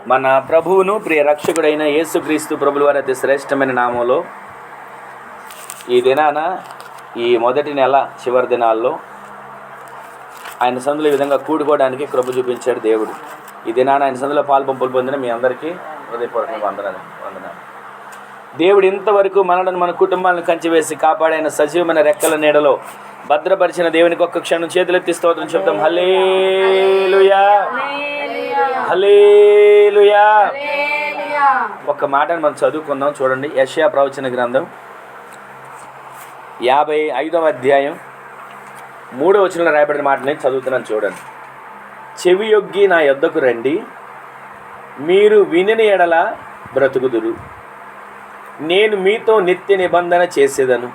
మన ప్రభువును ప్రియ రక్షకుడైన యేసుక్రీస్తు ప్రభుల వారి అతి శ్రేష్టమైన నామంలో ఈ దినాన ఈ మొదటి నెల చివరి దినాల్లో ఆయన సందులో ఈ విధంగా కూడుకోవడానికి కృప చూపించాడు దేవుడు. ఈ దినాన ఆయన సందులో పాల్పంపులు పొందిన మీ అందరికీ హృదయపూర్వక వందనాలు. దేవుడు ఇంతవరకు మనలను మన కుటుంబాలను కంచివేసి కాపాడైన సజీవమైన రెక్కల నీడలో భద్రపరిచిన దేవునికి ఒక్క క్షణం చేతులెత్తి స్తోత్రం చెప్తాం. హల్లెలూయా హల్లెలూయా. ఒక మాటను మనం చదువుకుందాం. చూడండి, యెషయా ప్రవచన గ్రంథం 55వ అధ్యాయం 3వ వచనంలో రాయబడిన మాటని చదువుతున్నాను. చూడండి. చెవియొగ్గి నా యొద్దకు రండి, మీరు వినిన ఎడల బ్రతుకుదురు, నేను మీతో నిత్య నిబంధన చేసేదను,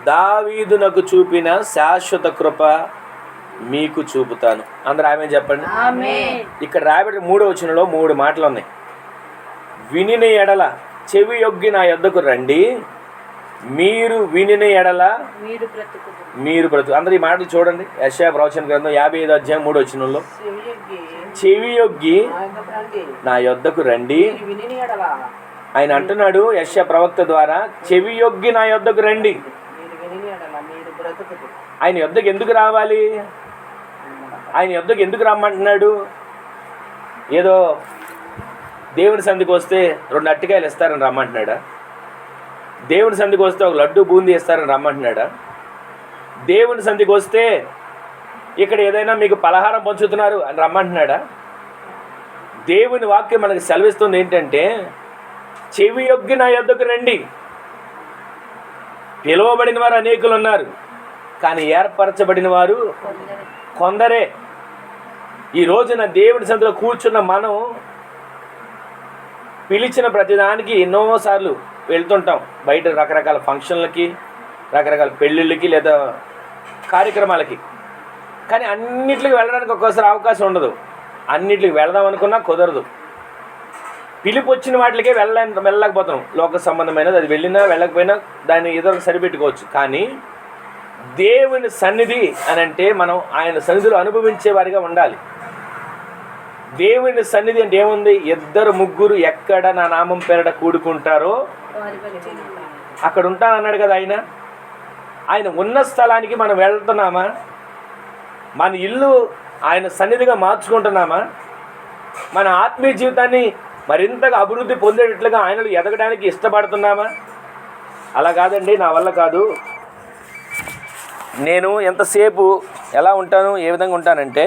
దావీదునకు చూపిన శాశ్వత కృప మీకు చూపుతాను. అందరూ ఆమె చెప్పండి. ఇక్కడ రాయబడిన 3వ వచనంలో 3 మాటలు ఉన్నాయి. వినిన ఎడల, చెవి యొగ్గి నా యొద్దకు రండి, మీరు వినిన ఎడల మీరు బ్రతుకు. అందరూ ఈ మాటలు చూడండి. యెషయా ప్రవచన గ్రంథం 55వ అధ్యాయం 3వ వచనంలో, చెవి యొగ్గి నా యొద్దకు రండి. ఆయన అంటున్నాడు యెషయా ప్రవక్త ద్వారా, చెవి యొగ్గి నా యొద్దకు రండి. ఆయన యొద్దకు ఎందుకు రావాలి? ఆయన యొద్దకు ఎందుకు రమ్మంటున్నాడు? ఏదో దేవుని సంధికి వస్తే 2 అట్టికాయలు ఇస్తారని రమ్మంటున్నాడా? దేవుని సంధికి వస్తే ఒక లడ్డు బూందీ ఇస్తారని రమ్మంటున్నాడా? దేవుని సంధికి వస్తే ఇక్కడ ఏదైనా మీకు పలహారం పంచుతున్నారు అని రమ్మంటున్నాడా? దేవుని వాక్యం మనకు సెలవిస్తుంది ఏంటంటే, చెవి యొగ్గి నా యొద్దకు రండి. పిలువబడిన వారు అనేకులు ఉన్నారు, కానీ ఏర్పరచబడిన వారు కొందరే. ఈ రోజున దేవుని సందులో కూర్చున్న మనం పిలిచిన ప్రతిదానికి ఎన్నోసార్లు వెళ్తుంటాం. బయట రకరకాల ఫంక్షన్లకి, రకరకాల పెళ్ళిళ్ళకి లేదా కార్యక్రమాలకి. కానీ అన్నిటికి వెళ్ళడానికి ఒక్కోసారి అవకాశం ఉండదు. అన్నిటికి వెళదాం అనుకున్నా కుదరదు. పిలుపు వచ్చిన వాటికే వెళ్ళలేకపోతాం. లోక సంబంధమైనది అది వెళ్ళినా వెళ్ళకపోయినా దాన్ని ఏదో సరిపెట్టుకోవచ్చు. కానీ దేవుని సన్నిధి అని అంటే మనం ఆయన సన్నిధిలో అనుభవించే వారిగా ఉండాలి. దేవుని సన్నిధి అంటే ఏముంది? 2-3 ఎక్కడ నా నామం పేరట కూడుకుంటారో అక్కడ ఉంటానన్నాడు కదా ఆయన. ఆయన ఉన్న స్థలానికి మనం వెళ్తున్నామా? మన ఇల్లు ఆయన సన్నిధిగా మార్చుకుంటున్నామా? మన ఆత్మీయ జీవితాన్ని మరింతగా అభివృద్ధి పొందేటట్లుగా ఆయనలో ఎదగడానికి ఇష్టపడుతున్నామా? అలా కాదండి, నా వల్ల కాదు. నేను ఎంతసేపు ఎలా ఉంటాను, ఏ విధంగా ఉంటానంటే,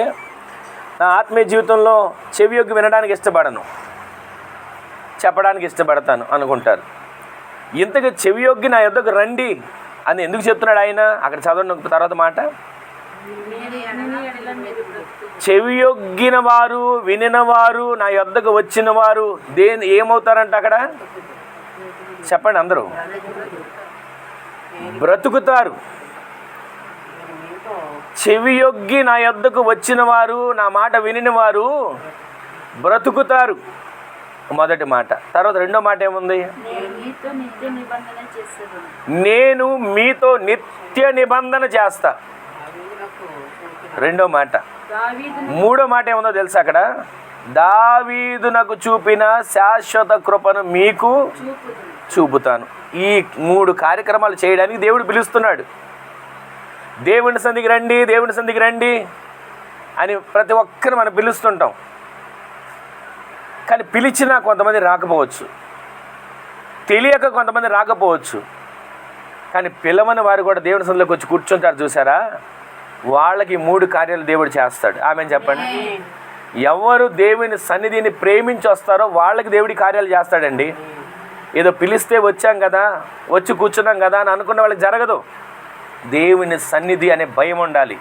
నా ఆత్మీయ జీవితంలో చెవి యొగ్గి వినడానికి ఇష్టపడను, చెప్పడానికి ఇష్టపడతాను అనుకుంటారు. ఇంతగా చెవి యొగ్గి నా యొద్దకు రండి అని ఎందుకు చెప్తున్నాడు ఆయన? అక్కడ చదవండి తర్వాత మాట. చెవి యొగ్గిన వారు, వినిన వారు, నా యొద్దకు వచ్చిన వారు ఏమవుతారంట అక్కడ? చెప్పండి అందరూ. బ్రతుకుతారు. చెవి యొగ్గి నా యొద్దకు వచ్చిన వారు, నా మాట వినిన వారు బ్రతుకుతారు. మొదటి మాట. తర్వాత రెండో మాట ఏముంది? నేను మీతో నిత్య నిబంధన చేస్తా. రెండో మాట. మూడో మాట ఏముందో తెలుసా అక్కడ? దావీదునకు చూపిన శాశ్వత కృపను మీకు చూపుతాను. ఈ 3 కార్యక్రమాలు చేయడానికి దేవుడు పిలుస్తున్నాడు. దేవుని సంధికి రండి, దేవుని సంధికి రండి అని ప్రతి ఒక్కరు మనం పిలుస్తుంటాం. కానీ పిలిచినా కొంతమంది రాకపోవచ్చు, తెలియక కొంతమంది రాకపోవచ్చు. కానీ పిలవని వారు కూడా దేవుని సంధిలోకి వచ్చి కూర్చుంటారు చూసారా? వాళ్ళకి 3 కార్యాలు దేవుడు చేస్తాడు. ఆమెను చెప్పండి. ఎవరు దేవుని సన్నిధిని ప్రేమించి వస్తారో వాళ్ళకి దేవుడి కార్యాలు చేస్తాడండి. ఏదో పిలిస్తే వచ్చాం కదా, వచ్చి కూర్చున్నాం కదా అని అనుకున్న వాళ్ళకి జరగదు. దేవుని సన్నిధి అనే భయం ఉండాలి.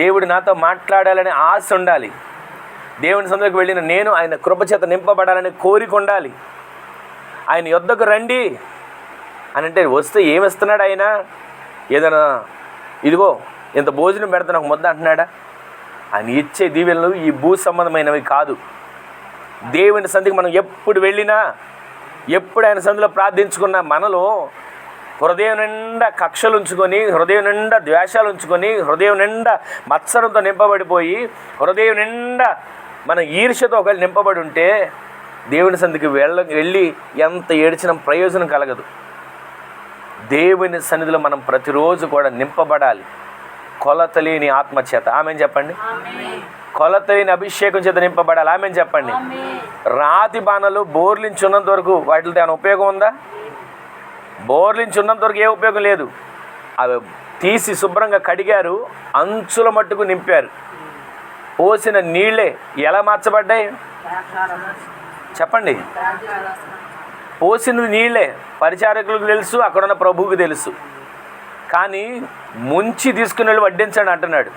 దేవుడు నాతో మాట్లాడాలనే ఆశ ఉండాలి. దేవుని సన్నిధికి వెళ్ళిన నేను ఆయన కృపచేత నింపబడాలనే కోరిక ఉండాలి. ఆయన యొద్దకు రండి అని అంటే వస్తే ఏమిస్తున్నాడు ఆయన? ఏదైనా ఇదిగో ఇంత భోజనం పెడతాను ఒక ముద్ద అంటున్నాడా? ఆయన ఇచ్చే దీవెనలు ఈ భూ సంబంధమైనవి కాదు. దేవుని సన్నిధికి మనం ఎప్పుడు వెళ్ళినా, ఎప్పుడు ఆయన సన్నిధిలో ప్రార్థించుకున్నా మనలో హృదయం నిండా కక్షలు ఉంచుకొని, హృదయం నిండా ద్వేషాలు ఉంచుకొని, హృదయం నిండా మత్సరంతో నింపబడిపోయి, హృదయం నిండా మనం ఈర్ష్యతో ఒకవేళ నింపబడి ఉంటే దేవుని సన్నిధికి వెళ్ళి ఎంత ఏడ్చిన ప్రయోజనం కలగదు. దేవుని సన్నిధిలో మనం ప్రతిరోజు కూడా నింపబడాలి, కొలతలేని ఆత్మచేత. ఆమెను చెప్పండి. కొలతలేని అభిషేకం చేత నింపబడాలి. ఆమెను చెప్పండి. రాతి బాణలు బోర్లించున్నంత వరకు వాటితో ఏమైనా ఉపయోగం ఉందా? బోర్లించున్నంత వరకు ఏ ఉపయోగం లేదు. అవి తీసి శుభ్రంగా కడిగారు, అంచుల మట్టుకు నింపారు. పోసిన నీళ్ళే ఎలా మార్చబడ్డాయి చెప్పండి? పోసిన నీళ్ళే పరిచారకులకు తెలుసు, అక్కడున్న ప్రభువుకు తెలుసు. కానీ ముంచి తీసుకుని వెళ్ళి వడ్డించండి అంటున్నాడు.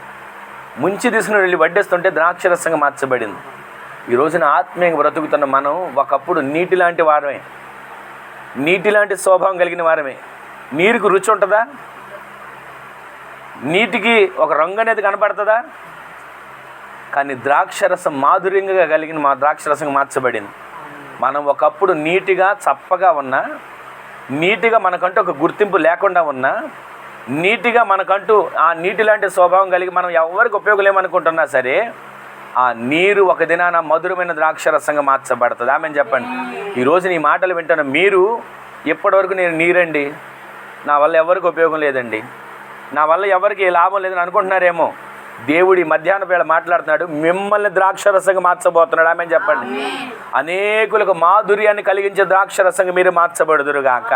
ముంచి తీసుకుని వెళ్ళి వడ్డిస్తుంటే ద్రాక్షరసంగా మార్చబడింది. ఈ రోజున ఆత్మీయంగా బ్రతుకుతున్న మనం ఒకప్పుడు నీటి లాంటి వారమే, నీటి లాంటి స్వభావం కలిగిన వారమే. నీరుకు రుచి ఉంటుందా? నీటికి ఒక రంగు అనేది కనపడుతుందా? కానీ ద్రాక్షరసం మాధుర్యంగా కలిగిన మా ద్రాక్షరసంగా మార్చబడింది. మనం ఒకప్పుడు నీటిగా చప్పగా ఉన్నా, నీటిగా మనకంటూ ఒక గుర్తింపు లేకుండా ఉన్నా, నీటిగా మనకంటూ ఆ నీటి లాంటి స్వభావం కలిగి మనం ఎవరికి ఉపయోగలేమనుకుంటున్నా సరే, ఆ నీరు ఒక దినాన మధురమైన ద్రాక్షరసంగా మార్చబడుతుంది. ఆమెను చెప్పండి. ఈరోజు నీ మాటలు వింటున్న మీరు, ఇప్పటివరకు నేను నీరండి, నా వల్ల ఎవరికి ఉపయోగం లేదండి, నా వల్ల ఎవరికి లాభం లేదని అనుకుంటున్నారేమో. దేవుడి మధ్యాహ్న వేళ మాట్లాడుతున్నాడు, మిమ్మల్ని ద్రాక్షరసంగా మార్చబోతున్నాడు. ఆమెను చెప్పండి. అనేకులకు మాధుర్యాన్ని కలిగించే ద్రాక్షరసంగా మీరు మార్చబడుదురుగాక.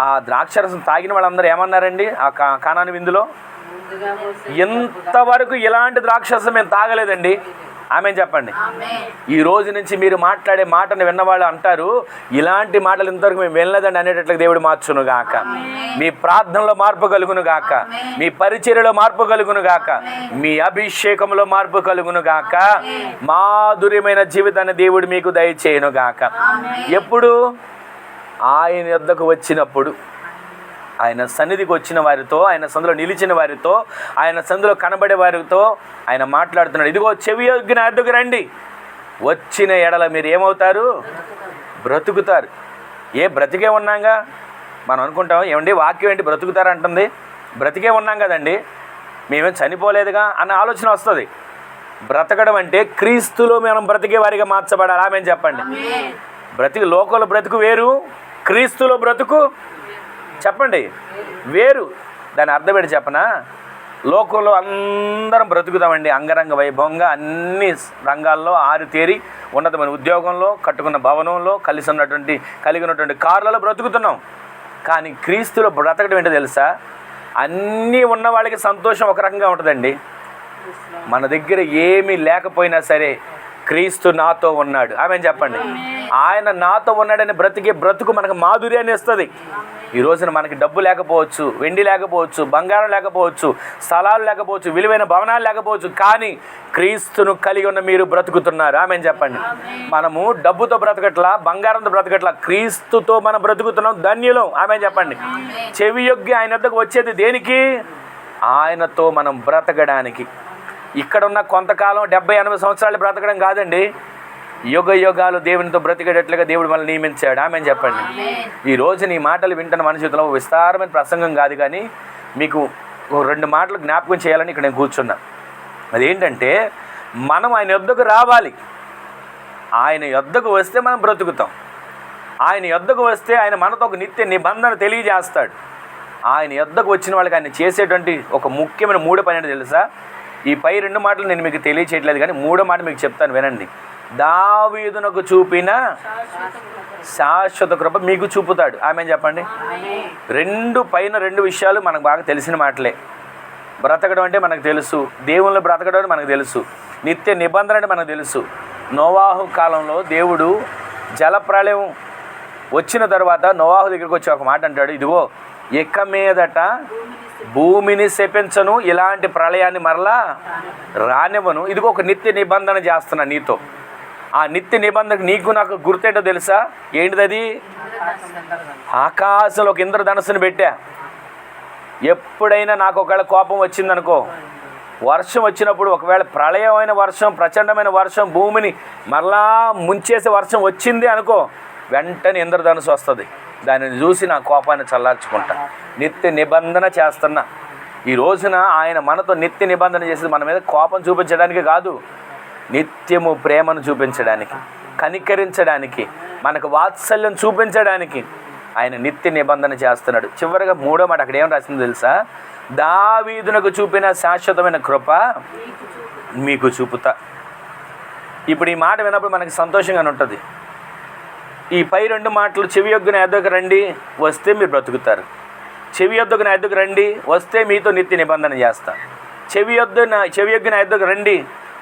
ఆ ద్రాక్షరసం తాగిన వాళ్ళందరూ ఏమన్నారండి? ఆ కానాను విందులో, ఇంతవరకు ఇలాంటి ద్రాక్షరసం మేము తాగలేదండి. ఆమెను చెప్పండి. ఈ రోజు నుంచి మీరు మాట్లాడే మాటను విన్నవాళ్ళు అంటారు, ఇలాంటి మాటలు ఇంతవరకు మేము వినలేదండి అనేటట్లుగా దేవుడు మార్చును గాక. మీ ప్రార్థనలో మార్పు కలుగును గాక, మీ పరిచర్యలో మార్పు కలుగును గాక, మీ అభిషేకంలో మార్పు కలుగును గాక, మాధుర్యమైన జీవితాన్ని దేవుడు మీకు దయచేయును గాక. ఎప్పుడు? ఆయన యొద్దకు వచ్చినప్పుడు, ఆయన సన్నిధికి వచ్చిన వారితో, ఆయన సందులో నిలిచిన వారితో, ఆయన సందులో కనబడే వారితో ఆయన మాట్లాడుతున్నాడు. ఇదిగో చెవి యొగ్గిన అడ్డుకు రండి, వచ్చిన ఎడల మీరు ఏమవుతారు? బ్రతుకుతారు. బ్రతికే ఉన్నాగా? మనం అనుకుంటాం, ఏమండి వాక్యం ఏంటి బ్రతుకుతారు అంటుంది? బ్రతికే ఉన్నాం కదండి, మేమేం చనిపోలేదుగా అన్న ఆలోచన వస్తుంది. బ్రతకడం అంటే క్రీస్తులో మనం బ్రతికే వారిగా మార్చబడాలి. ఆమెను చెప్పండి. లోకంలో బ్రతుకు వేరు, క్రీస్తులో బ్రతుకు చెప్పండి వేరు. దాని అర్థం ఏంటి చెప్పనా? లోకంలో అందరం బ్రతుకుతామండి అంగరంగ వైభవంగా, అన్ని రంగాల్లో ఆరితేరి, ఉన్నతమైన ఉద్యోగంలో, కట్టుకున్న భవనంలో, కలిగి ఉన్నటువంటి కార్లలో బ్రతుకుతున్నాం. కానీ క్రీస్తులో బ్రతకడం ఏంటో తెలుసా? అన్నీ ఉన్న వాళ్ళకి సంతోషం ఒక రకంగా ఉంటుందండి. మన దగ్గర ఏమీ లేకపోయినా సరే క్రీస్తు నాతో ఉన్నాడు. ఆమెను చెప్పండి. ఆయన నాతో ఉన్నాడని బ్రతుకు మనకు మాధుర్యాన్ని ఇస్తుంది. ఈ రోజున మనకి డబ్బు లేకపోవచ్చు, వెండి లేకపోవచ్చు, బంగారం లేకపోవచ్చు, స్థలాలు లేకపోవచ్చు, విలువైన భవనాలు లేకపోవచ్చు, కానీ క్రీస్తును కలిగి ఉన్న మీరు బ్రతుకుతున్నారు. ఆమెను చెప్పండి. మనము డబ్బుతో బ్రతకట్లా, బంగారంతో బ్రతకట్లా, క్రీస్తుతో మనం బ్రతుకుతున్నాం, ధన్యులం. ఆమెను చెప్పండి. చెవి యొగ్గి ఆయన వద్దకు వచ్చేది దేనికి? ఆయనతో మనం బ్రతకడానికి. ఇక్కడున్న కొంతకాలం 70-80 సంవత్సరాలు బ్రతకడం కాదండి, యుగ యుగాలు దేవునితో బ్రతికేటట్లుగా దేవుడు మనల్ని నియమించాడు. ఆమెను చెప్పండి. ఈ రోజు నీ మాటలు వింటున్న మన జీవితంలో విస్తారమైన ప్రసంగం కాదు, కానీ మీకు 2 మాటలు జ్ఞాపకం చేయాలని ఇక్కడ నేను కూర్చున్నా. అదేంటంటే, మనం ఆయన యొద్దకు రావాలి. ఆయన యొద్దకు వస్తే మనం బ్రతుకుతాం. ఆయన యొద్దకు వస్తే ఆయన మనతో ఒక నిత్య నిబంధన తెలియజేస్తాడు. ఆయన యొద్దకు వచ్చిన వాళ్ళకి ఆయన చేసేటువంటి ఒక ముఖ్యమైన 3 పని ఏంటో తెలుసా? ఈ పై 2 మాటలు నేను మీకు తెలియచేయట్లేదు, కానీ 3వ మాట మీకు చెప్తాను, వినండి. దావీదునకు చూపిన శాశ్వత కృప మీకు చూపుతాడు. ఆమెను చెప్పండి. పైన 2 విషయాలు మనకు బాగా తెలిసిన మాటలే. బ్రతకడం అంటే మనకు తెలుసు, దేవుళ్ళు బ్రతకడం అంటే మనకు తెలుసు, నిత్య నిబంధన అంటే మనకు తెలుసు. నోవాహు కాలంలో దేవుడు జలప్రళయం వచ్చిన తర్వాత నోవాహు దగ్గరికి వచ్చి ఒక మాట అంటాడు, ఇదిగో ఇక మీదట భూమిని శపించను, ఇలాంటి ప్రళయాన్ని మరలా రానివ్వను, ఇదిగో ఒక నిత్య నిబంధన చేస్తున్నా నీతో. ఆ నిత్య నిబంధనకు నీకు నాకు గుర్తేంటో తెలుసా? ఏంటిది? ఆకాశంలో ఒక ఇంద్రధనుస్సును పెట్టా. ఎప్పుడైనా నాకు ఒకవేళ కోపం వచ్చిందనుకో, వర్షం వచ్చినప్పుడు, ఒకవేళ ప్రళయమైన వర్షం, ప్రచండమైన వర్షం, భూమిని మరలా ముంచేసే వర్షం వచ్చింది అనుకో, వెంటనే ఇంద్రధనుస్సు వస్తుంది. దానిని చూసి నా కోపాన్ని చల్లార్చుకుంటా. నిత్య నిబంధన చేస్తున్నా. ఈ రోజున ఆయన మనతో నిత్య నిబంధన చేసేది మన మీద కోపం చూపించడానికి కాదు, నిత్యము ప్రేమను చూపించడానికి, కనికరించడానికి, మనకు వాత్సల్యం చూపించడానికి ఆయన నిత్య నిబంధన చేస్తున్నాడు. చివరిగా 3వ మాట అక్కడ ఏం రాసిందో తెలుసా? దావీదునకు చూపిన శాశ్వతమైన కృప మీకు చూపుతా. ఇప్పుడు ఈ మాట విన్నప్పుడు మనకి సంతోషంగానే ఉంటుంది. ఈ పై 2 మాటలు, చెవి యొగ్గు నా యొద్దకు రండి వస్తే మీరు బ్రతుకుతారు, చెవి యొద్దకు నా యొద్దకు రండి వస్తే మీతో నిత్య నిబంధన చేస్తా, చెవి యొగ్గు నా యొద్దకు రండి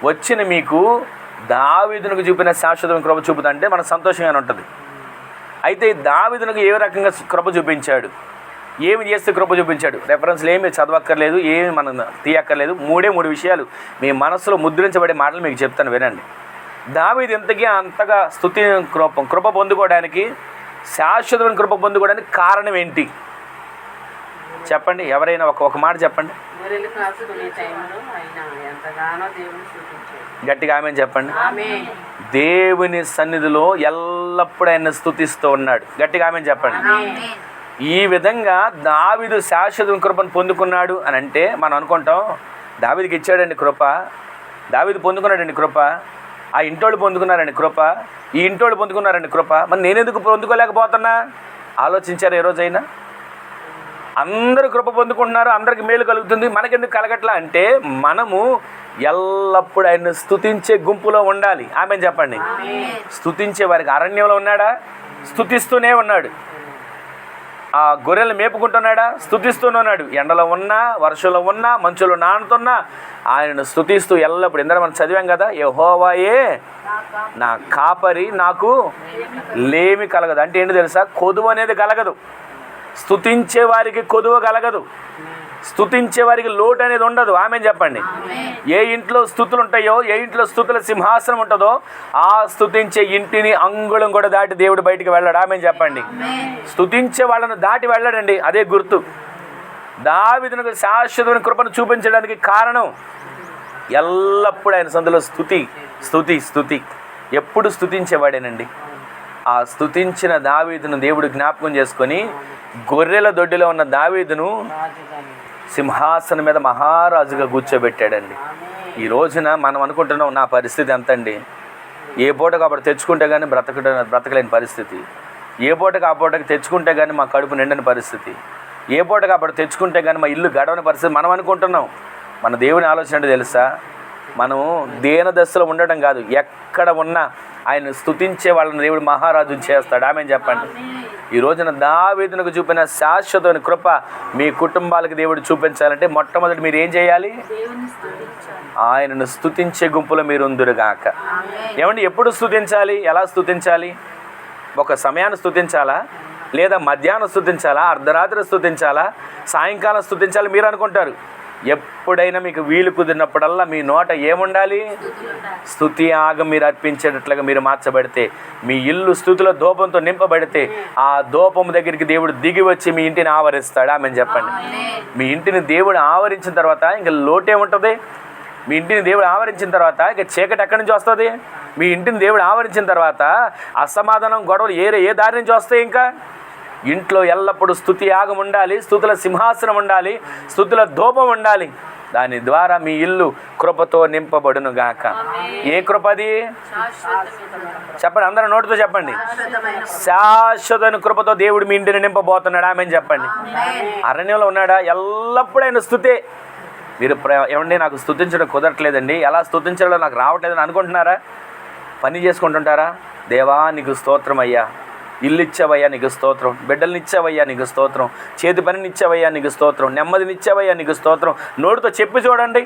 వచ్చిన మీకు దావీదునకు చూపిన శాశ్వతమైన కృప చూపుతా అంటే మనకు సంతోషంగానే ఉంటుంది. అయితే దావీదునకు ఏ రకంగా కృప చూపించాడు, ఏమి చేస్తే కృప చూపించాడు? రెఫరెన్స్లు ఏమి చదవక్కర్లేదు, ఏమి మనం తీయక్కర్లేదు. 3 విషయాలు మీ మనసులో ముద్రించబడే మాటలు మీకు చెప్తాను, వినండి. దావీదు ఇంతకీ అంతగా స్తుతి కృప పొందుకోవడానికి, శాశ్వతమైన కృప పొందుకోవడానికి కారణం ఏంటి చెప్పండి? ఎవరైనా ఒక మాట చెప్పండి. గట్టిగా ఆమె చెప్పండి. దేవుని సన్నిధిలో ఎల్లప్పుడూ ఆయన స్తుతిస్తూ ఉన్నాడు. గట్టిగా ఆమె చెప్పండి. ఈ విధంగా దావీదు శాశ్వత కృపను పొందుకున్నాడు అని అంటే మనం అనుకుంటాం, దావీదుకి ఇచ్చాడండి కృప, దావీదు పొందుకున్నాడండి కృప, ఆ ఇంటోళ్ళు పొందుకున్నారండి కృప, ఈ ఇంటోళ్ళు పొందుకున్నారండి కృప, మరి నేనెందుకు పొందుకోలేకపోతున్నా? ఆలోచించారు ఏ రోజైనా? అందరూ కృప పొందుకుంటున్నారు, అందరికి మేలు కలుగుతుంది, మనకెందుకు కలగట్లా అంటే మనము ఎల్లప్పుడూ ఆయన స్తుతించే గుంపులో ఉండాలి. ఆమె చెప్పండి. స్తుతించే వారికి అరణ్యంలో ఉన్నాడా? స్తుతిస్తూనే ఉన్నాడు. ఆ గొర్రెలు మేపుకుంటున్నాడా? స్తుతిస్తూనే ఉన్నాడు. ఎండలో ఉన్నా, వర్షంలో ఉన్నా, మంచులో నానుతున్నా ఆయనను స్తుతిస్తూ ఎల్లప్పుడు. ఎందుకంటే మనం చదివాం కదా, యెహోవాయే నా కాపరి, నాకు లేమి కలగదు. అంటే ఏంటి తెలుసా? కొదువు అనేది కలగదు. స్తుతించే వారికి కొదువ కలగదు, స్తుతించే వారికి లోటు అనేది ఉండదు. ఆమె చెప్పండి. ఏ ఇంట్లో స్తుతులు ఉంటాయో, ఏ ఇంట్లో స్తుతుల సింహాసనం ఉంటుందో ఆ స్తుతించే ఇంటిని అంగుళం కూడా దాటి దేవుడు బయటికి వెళ్ళాడు. ఆమె చెప్పండి. స్తుతించే వాళ్ళను దాటి వెళ్ళాడండి. అదే గుర్తు. దావీదునకు శాశ్వతమైన కృపను చూపించడానికి కారణం ఎల్లప్పుడూ ఆయన సందులో స్తుతి స్తుతి స్తుతి, ఎప్పుడు స్తుతించేవాడేనండి. ఆ స్తుతించిన దావీదును దేవుడు జ్ఞాపకం చేసుకొని గొర్రెల దొడ్డిలో ఉన్న దావీదును సింహాసనం మీద మహారాజుగా కూర్చోబెట్టాడండి. ఈ రోజున మనం అనుకుంటున్నాం, నా పరిస్థితి ఎంతండి, ఏ పూటకు అప్పుడు తెచ్చుకుంటే కానీ బ్రతకలేని పరిస్థితి, ఏ పూటకు ఆ పూటకు తెచ్చుకుంటే కానీ మా కడుపు నిండని పరిస్థితి, ఏ పూటకు అప్పుడు తెచ్చుకుంటే కానీ మా ఇల్లు గడవని పరిస్థితి మనం అనుకుంటున్నాం. మన దేవుని ఆలోచన అంటే తెలుసా? మనం దేన దశలో ఉండడం కాదు, ఎక్కడ ఉన్నా ఆయన స్తుతించే వాళ్ళని దేవుడు మహారాజు చేస్తాడు. ఆమె చెప్పండి. ఈ రోజున దావీదునకు చూపిన శాశ్వతమైన కృప మీ కుటుంబాలకు దేవుడు చూపించాలంటే మొట్టమొదటి మీరు ఏం చేయాలి? ఆయనను స్తుతించే గుంపులో మీరు ఉందురుగాక. ఏమండి, ఎప్పుడు స్తుతించాలి? ఎలా స్తుతించాలి? ఒక సమయాన్ని స్తుతించాలా, లేదా మధ్యాహ్నం స్తుతించాలా, అర్ధరాత్రి స్తుతించాలా, సాయంకాలం స్తుతించాలి మీరు అనుకుంటారు. ఎప్పుడైనా మీకు వీలు కుదిరినప్పుడల్లా మీ నోట ఏముండాలి? స్తుతి యాగం మీరు అర్పించేటట్లుగా మీరు మార్చబడితే, మీ ఇల్లు స్తుతుల ధూపంతో నింపబడితే ఆ ధూపం దగ్గరికి దేవుడు దిగి వచ్చి మీ ఇంటిని ఆవరిస్తాడు. ఆమె చెప్పండి. మీ ఇంటిని దేవుడు ఆవరించిన తర్వాత ఇంకా లోటేముంటుంది? మీ ఇంటిని దేవుడు ఆవరించిన తర్వాత ఇక చీకటి ఎక్కడి నుంచి వస్తుంది? మీ ఇంటిని దేవుడు ఆవరించిన తర్వాత అసమాధానం, గొడవలు ఏ దారి నుంచి వస్తాయి? ఇంకా ఇంట్లో ఎల్లప్పుడూ స్తుతి యాగం ఉండాలి, స్తుతుల సింహాసనం ఉండాలి, స్తుతుల ధూపం ఉండాలి. దాని ద్వారా మీ ఇల్లు కృపతో నింపబడును గాక. ఏ కృపది? చెప్పండి, అందరూ నోటితో చెప్పండి. శాశ్వతమైన కృపతో దేవుడు మీ ఇంటిని నింపబోతున్నాడు. ఆమె చెప్పండి. అరణ్యంలో ఉన్నాడా? ఎల్లప్పుడూ ఆయన స్తుతే. మీరు ఏమండి, నాకు స్తుతించడం కుదరట్లేదండి, ఎలా స్తుతించడం నాకు రావట్లేదని అనుకుంటున్నారా? పని చేసుకుంటుంటారా? దేవా నీకు స్తోత్రం అయ్యా, ఇల్లు ఇచ్చావయ్యా నీకు స్తోత్రం, బిడ్డల్ని ఇచ్చావయ్యా నీకు స్తోత్రం, చేతి పనిని ఇచ్చావయ్యా నీకు స్తోత్రం, నెమ్మదిని ఇచ్చావయ్యా నీకు స్తోత్రం. నోటితో చెప్పి చూడండి.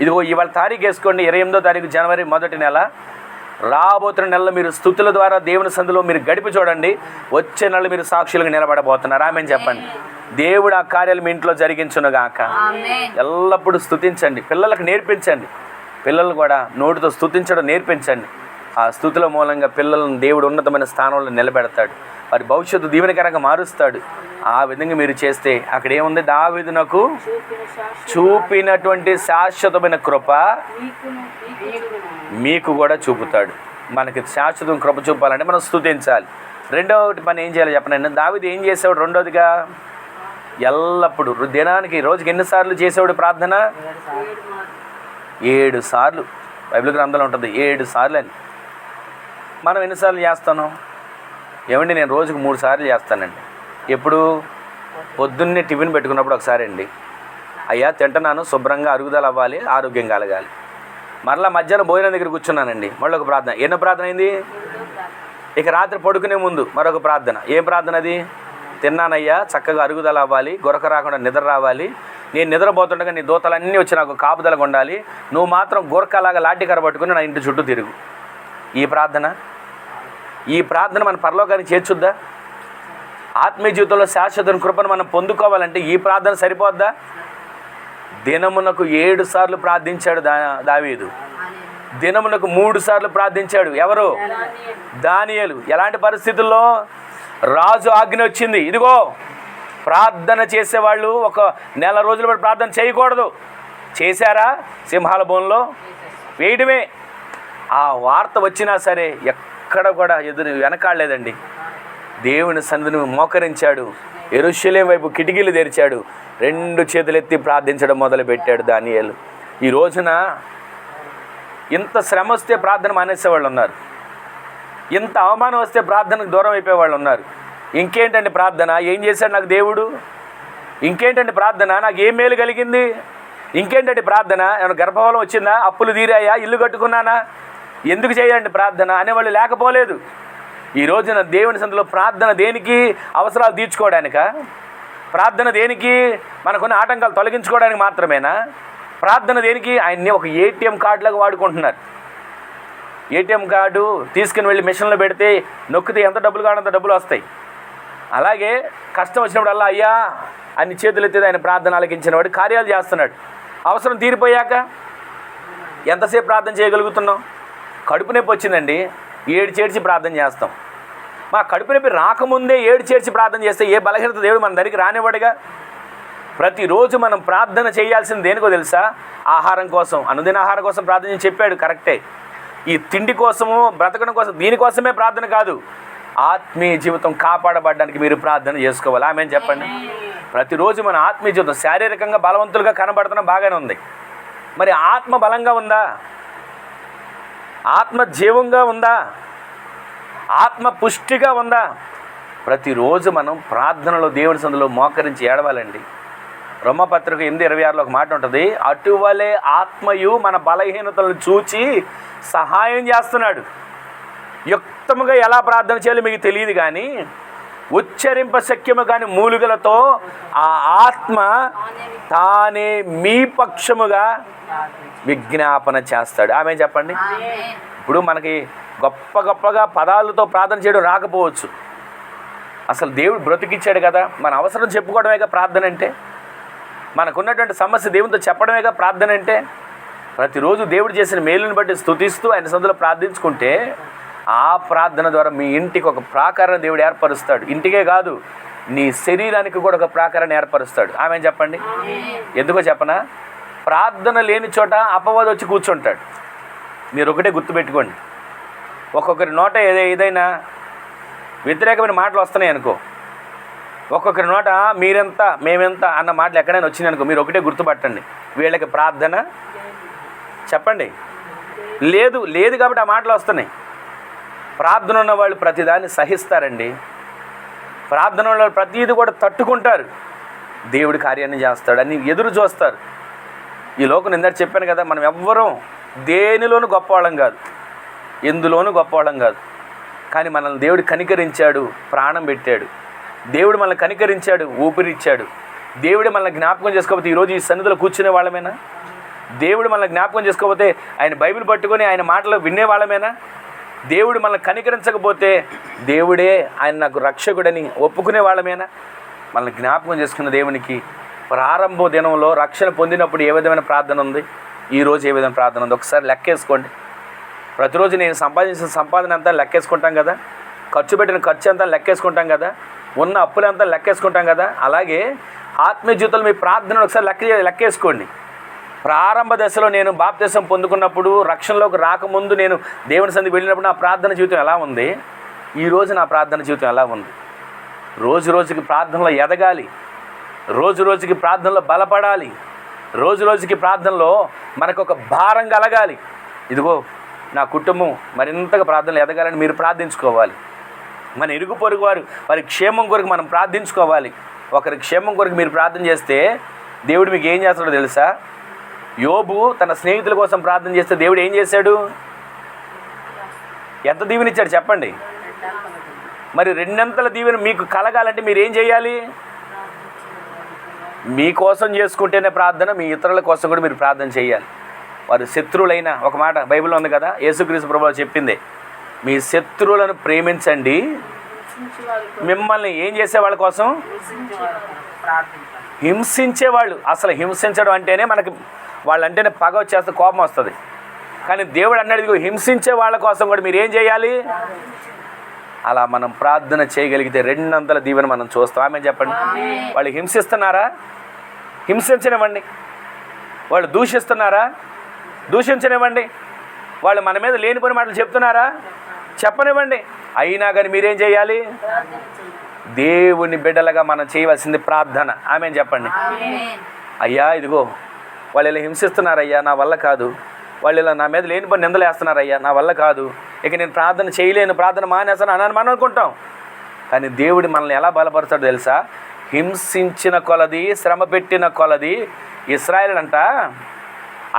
ఇదిగో ఇవాళ తారీఖు వేసుకోండి, 28వ తారీఖు జనవరి, మొదటి నెల. రాబోతున్న నెలలో మీరు స్తుతుల ద్వారా దేవుని సందులో మీరు గడిపి చూడండి. వచ్చే నెలలో మీరు సాక్షులుగా నిలబడబోతున్నారు. ఆమె చెప్పండి. దేవుడు ఆ కార్యాలు మీ ఇంట్లో జరిగించునుగాక. ఎల్లప్పుడూ స్తుతించండి, పిల్లలకు నేర్పించండి. పిల్లలు కూడా నోటితో స్తుతించడం నేర్పించండి. ఆ స్తుతుల మూలంగా పిల్లలను దేవుడు ఉన్నతమైన స్థానంలో నిలబెడతాడు, వారి భవిష్యత్తు దీవెనకరంగా మారుస్తాడు. ఆ విధంగా మీరు చేస్తే అక్కడ ఏముంది? దావీదునకు చూపినటువంటి శాశ్వతమైన కృప మీకు కూడా చూపుతాడు. మనకి శాశ్వతం కృప చూపాలంటే మనం స్తుతించాలి. రెండవది పని ఏం చేయాలి చెప్పండి. దావీదు ఏం చేసేవాడు? రెండవదిగా ఎల్లప్పుడూ దినానికి రోజుకి ఎన్నిసార్లు చేసేవాడు ప్రార్థన? 7 సార్లు. బైబిల్ గ్రంథంలో ఉంటుంది 7 సార్లు అని. మనం ఎన్నిసార్లు చేస్తాను? ఏమండి, నేను రోజుకు 3 సార్లు చేస్తానండి. ఎప్పుడు? పొద్దున్నే టిఫిన్ పెట్టుకున్నప్పుడు ఒకసారి అండి, అయ్యా తింటున్నాను, శుభ్రంగా అరుగుదల అవ్వాలి, ఆరోగ్యం కలగాలి. మరలా మధ్యాహ్నం భోజనం దగ్గర కూర్చున్నానండి, మళ్ళీ ఒక ప్రార్థన. ఎన్నో ప్రార్థన అయింది? ఇక రాత్రి పడుకునే ముందు మరొక ప్రార్థన. ఏం ప్రార్థన అది? తిన్నానయ్యా, చక్కగా అరుగుదల అవ్వాలి, గొరక రాకుండా నిద్ర రావాలి, నేను నిద్రపోతుండగా నీ దూతలన్నీ వచ్చి నాకు కాపుదలకు ఉండాలి, నువ్వు మాత్రం గొరకలాగా లాఠీకర్ర పట్టుకుని నా ఇంటి చుట్టూ తిరుగు. ఈ ప్రార్థన మన పరలోకానికి చేర్చుద్దా? ఆత్మీయ జీవితంలో శాశ్వత కృపను మనం పొందుకోవాలంటే ఈ ప్రార్థన సరిపోద్దా? దినమునకు 7 సార్లు ప్రార్థించాడు దావీదు. దినమునకు 3 సార్లు ప్రార్థించాడు. ఎవరు? దానియేలు. ఎలాంటి పరిస్థితుల్లో? రాజు ఆజ్ఞ వచ్చింది, ఇదిగో ప్రార్థన చేసేవాళ్ళు 1 నెల రోజుల పాటు ప్రార్థన చేయకూడదు. చేశారా? సింహాల బోన్లో వేయడమే. ఆ వార్త వచ్చినా సరే ఎక్కడ కూడా వెనకాడలేదండి. దేవుని సన్నిధిని మోకరించాడు, యెరూషలేము వైపు కిటికీలు తెరిచాడు, 2 చేతులెత్తి ప్రార్థించడం మొదలుపెట్టాడు దానియేలు. ఈ రోజున ఇంత శ్రమ వస్తే ప్రార్థన మానేసేవాళ్ళు ఉన్నారు, ఇంత అవమానం వస్తే ప్రార్థనకు దూరం అయిపోయేవాళ్ళు ఉన్నారు. ఇంకేంటండి ప్రార్థన? ఏం చేశాడు నాకు దేవుడు? ఇంకేంటండి ప్రార్థన? నాకు ఏం మేలు కలిగింది? ఇంకేంటండి ప్రార్థన? ఏమైనా గర్భఫలం వచ్చిందా? అప్పులు తీరాయా? ఇల్లు కట్టుకున్నానా? ఎందుకు చేయాలండి ప్రార్థన అనేవాళ్ళు లేకపోలేదు. ఈ రోజున దేవుని సన్నిధిలో ప్రార్థన దేనికి? అవసరాలు తీర్చుకోవడానికా? ప్రార్థన దేనికి? మనకున్న ఆటంకాలు తొలగించుకోవడానికి మాత్రమేనా? ప్రార్థన దేనికి? ఆయన్ని ఒక ఏటీఎం కార్డులాగా వాడుకుంటున్నారు. ఏటీఎం కార్డు తీసుకుని వెళ్ళి మిషన్లో పెడితే నొక్కితే ఎంత డబ్బులు కావాలంత అంత డబ్బులు వస్తాయి. అలాగే కష్టం వచ్చినప్పుడు అలా అయ్యా అన్ని చేతులు ఎత్తేది ఆయన ప్రార్థన ఆలకించిన వాడు కార్యాలు చేస్తున్నాడు. అవసరం తీరిపోయాక ఎంతసేపు ప్రార్థన చేయగలుగుతున్నాం? కడుపు నొప్పి వచ్చిందండి, 7 చేర్చి ప్రార్థన చేస్తాం. మా కడుపు నొప్పి రాకముందే 7 చేర్చి ప్రార్థన చేస్తే ఏ బలహీనత దేవుడు మన దగ్గరికి రానివ్వడుగా. ప్రతిరోజు మనం ప్రార్థన చేయాల్సింది దేనికో తెలుసా? ఆహారం కోసం, అనుదిన ఆహారం కోసం ప్రార్థన చెప్పాడు, కరెక్టే. ఈ తిండి కోసము, బ్రతకడం కోసం, దీనికోసమే ప్రార్థన కాదు. ఆత్మీయ జీవితం కాపాడబడడానికి మీరు ప్రార్థన చేసుకోవాలి. ఆమేన్ చెప్పండి. ప్రతిరోజు మన ఆత్మీయ జీవితం శారీరకంగా బలవంతులుగా కనబడుతున్న బాగానే ఉంది, మరి ఆత్మ బలంగా ఉందా? ఆత్మ జీవంగా ఉందా? ఆత్మ పుష్టిగా ఉందా? ప్రతిరోజు మనం ప్రార్థనలో దేవుని సన్నిధిలో మోకరించి ఏడవాలండి. రోమపత్రిక 8:26లో ఒక మాట ఉంటుంది, అటువలే ఆత్మయు మన బలహీనతలను చూచి సహాయం చేస్తున్నాడు. యుక్తముగా ఎలా ప్రార్థన చేయాలో మీకు తెలియదు కానీ ఉచ్చరింప శక్యము కానీ మూలుగలతో ఆ ఆత్మ తానే మీ పక్షముగా విజ్ఞాపన చేస్తాడు. ఆమె చెప్పండి. ఇప్పుడు మనకి గొప్పగా పదాలతో ప్రార్థన చేయడం రాకపోవచ్చు. అసలు దేవుడు బ్రతికిచ్చాడు కదా, మన అవసరం చెప్పుకోవడమేగా ప్రార్థన అంటే. మనకున్నటువంటి సమస్య దేవునితో చెప్పడమేగా ప్రార్థన అంటే. ప్రతిరోజు దేవుడు చేసిన మేలుని బట్టి స్తుతిస్తూ ఆయన సన్నిధిలో ప్రార్థించుకుంటే ఆ ప్రార్థన ద్వారా మీ ఇంటికి ఒక ప్రాకారాన్ని దేవుడు ఏర్పరుస్తాడు. ఇంటికే కాదు, నీ శరీరానికి కూడా ఒక ప్రాకారాన్ని ఏర్పరుస్తాడు. ఆమె చెప్పండి. ఎందుకో చెప్పనా? ప్రార్థన లేని చోట అపవాది వచ్చి కూర్చుంటాడు. మీరు ఒకటే గుర్తుపెట్టుకోండి, ఒక్కొక్కరి నోట ఏదైనా వ్యతిరేకమైన మాటలు వస్తున్నాయి అనుకో, ఒక్కొక్కరి నోట మీరెంత మేమెంత అన్న మాటలు ఎక్కడైనా వచ్చినాయి అనుకో, మీరు ఒకటే గుర్తుపట్టండి, వీళ్ళకి ప్రార్థన చెప్పండి లేదు కాబట్టి ఆ మాటలు వస్తున్నాయి. ప్రార్థన ఉన్న వాళ్ళు ప్రతిదాన్ని సహిస్తారండి. ప్రార్థన ఉన్న వాళ్ళు ప్రతిదీ కూడా తట్టుకుంటారు. దేవుడి కార్యాన్ని చేస్తాడు అని ఎదురు చూస్తారు. ఈ లోకం ఇందాక చెప్పాను కదా, మనం ఎవ్వరం దేనిలోనూ గొప్పవాళ్ళం కాదు, ఎందులోనూ గొప్పవాళ్ళం కాదు. కానీ మనల్ని దేవుడు కనికరించాడు, ప్రాణం పెట్టాడు. దేవుడు మనల్ని కనికరించాడు, ఊపిరిచ్చాడు. దేవుడు మనల్ని జ్ఞాపకం చేసుకోకపోతే ఈరోజు ఈ సన్నిధిలో కూర్చునే వాళ్ళమేనా? దేవుడు మనల్ని జ్ఞాపకం చేసుకోకపోతే ఆయన బైబిల్ పట్టుకొని ఆయన మాటలు వినే వాళ్ళమేనా? దేవుడు మనల్ని కనికరించకపోతే దేవుడే ఆయన నాకు రక్షకుడని ఒప్పుకునే వాళ్ళమేనా? మనల్ని జ్ఞాపకం చేసుకున్న దేవునికి ప్రారంభ దినంలో రక్షణ పొందినప్పుడు ఏ విధమైన ప్రార్థన ఉంది, ఈరోజు ఏ విధమైన ప్రార్థన ఉంది ఒకసారి లెక్కేసుకోండి. ప్రతిరోజు నేను సంపాదించిన సంపాదన అంతా లెక్కేసుకుంటాం కదా, ఖర్చు పెట్టిన ఖర్చు అంతా లెక్కేసుకుంటాం కదా, ఉన్న అప్పులంతా లెక్కేసుకుంటాం కదా. అలాగే ఆత్మీయ జీవితంలో మీ ప్రార్థనను ఒకసారి లెక్కేసుకోండి. ప్రారంభ దశలో నేను బాప్తిసం పొందుకున్నప్పుడు, రక్షణలోకి రాకముందు నేను దేవుని సన్నిధికి వెళ్ళినప్పుడు నా ప్రార్థన జీవితం ఎలా ఉంది, ఈరోజు నా ప్రార్థన జీవితం ఎలా ఉంది? రోజు రోజుకి ప్రార్థనలో ఎదగాలి, రోజు రోజుకి ప్రార్థనలో బలపడాలి, రోజు రోజుకి ప్రార్థనలో మనకు ఒక భారం కలగాలి. ఇదిగో నా కుటుంబం మరింతగా ప్రార్థనలు ఎదగాలని మీరు ప్రార్థించుకోవాలి. మన ఇరుగు పొరుగు వారి క్షేమం కొరకు మనం ప్రార్థించుకోవాలి. ఒకరి క్షేమం కొరకు మీరు ప్రార్థన చేస్తే దేవుడు మీకు ఏం చేస్తాడో తెలుసా? యోబు తన స్నేహితుల కోసం ప్రార్థన చేస్తే దేవుడు ఏం చేశాడు? ఎంత దీవెనిచ్చాడు చెప్పండి. మరి రెండంతల దీవెన మీకు కలగాలంటే మీరు ఏం చేయాలి? మీకోసం చేసుకుంటేనే ప్రార్థన, మీ ఇతరుల కోసం కూడా మీరు ప్రార్థన చేయాలి. వారు శత్రువులైన, ఒక మాట బైబిల్లో ఉంది కదా, యేసుక్రీస్తు ప్రభువు చెప్పింది, మీ శత్రువులను ప్రేమించండి, మిమ్మల్ని ఏం చేసే వాళ్ళ కోసం? హింసించేవాళ్ళు. అసలు హింసించడం అంటేనే మనకి వాళ్ళంటేనే పగ వచ్చేస్తే కోపం వస్తుంది. కానీ దేవుడు అన్నాడు, హింసించే వాళ్ళ కోసం కూడా మీరు ఏం చేయాలి? అలా మనం ప్రార్థన చేయగలిగితే రెండంతల దీవెన మనం చూస్తాం. ఆమె చెప్పండి. వాళ్ళు హింసిస్తున్నారా? హింసించనివ్వండి. వాళ్ళు దూషిస్తున్నారా? దూషించనివ్వండి. వాళ్ళు మన మీద లేనిపోని మాటలు చెప్తున్నారా? చెప్పనివ్వండి. అయినా కానీ మీరేం చేయాలి? దేవుని బిడ్డలుగా మనం చేయవలసింది ప్రార్థన. ఆమె చెప్పండి. అయ్యా ఇదిగో వాళ్ళు ఇలా హింసిస్తున్నారయ్యా, నా వల్ల కాదు. వాళ్ళు ఇలా నా మీద లేనిపోని నిందలు వేస్తున్నారయ్యా, నా వల్ల కాదు, ఇక నేను ప్రార్థన చేయలేను, ప్రార్థన మానేస్తాను అని మనం అనుకుంటాం. కానీ దేవుడు మనల్ని ఎలా బలపరుస్తాడో తెలుసా? హింసించిన కొలది, శ్రమ పెట్టిన కొలది, ఇశ్రాయేలు అంట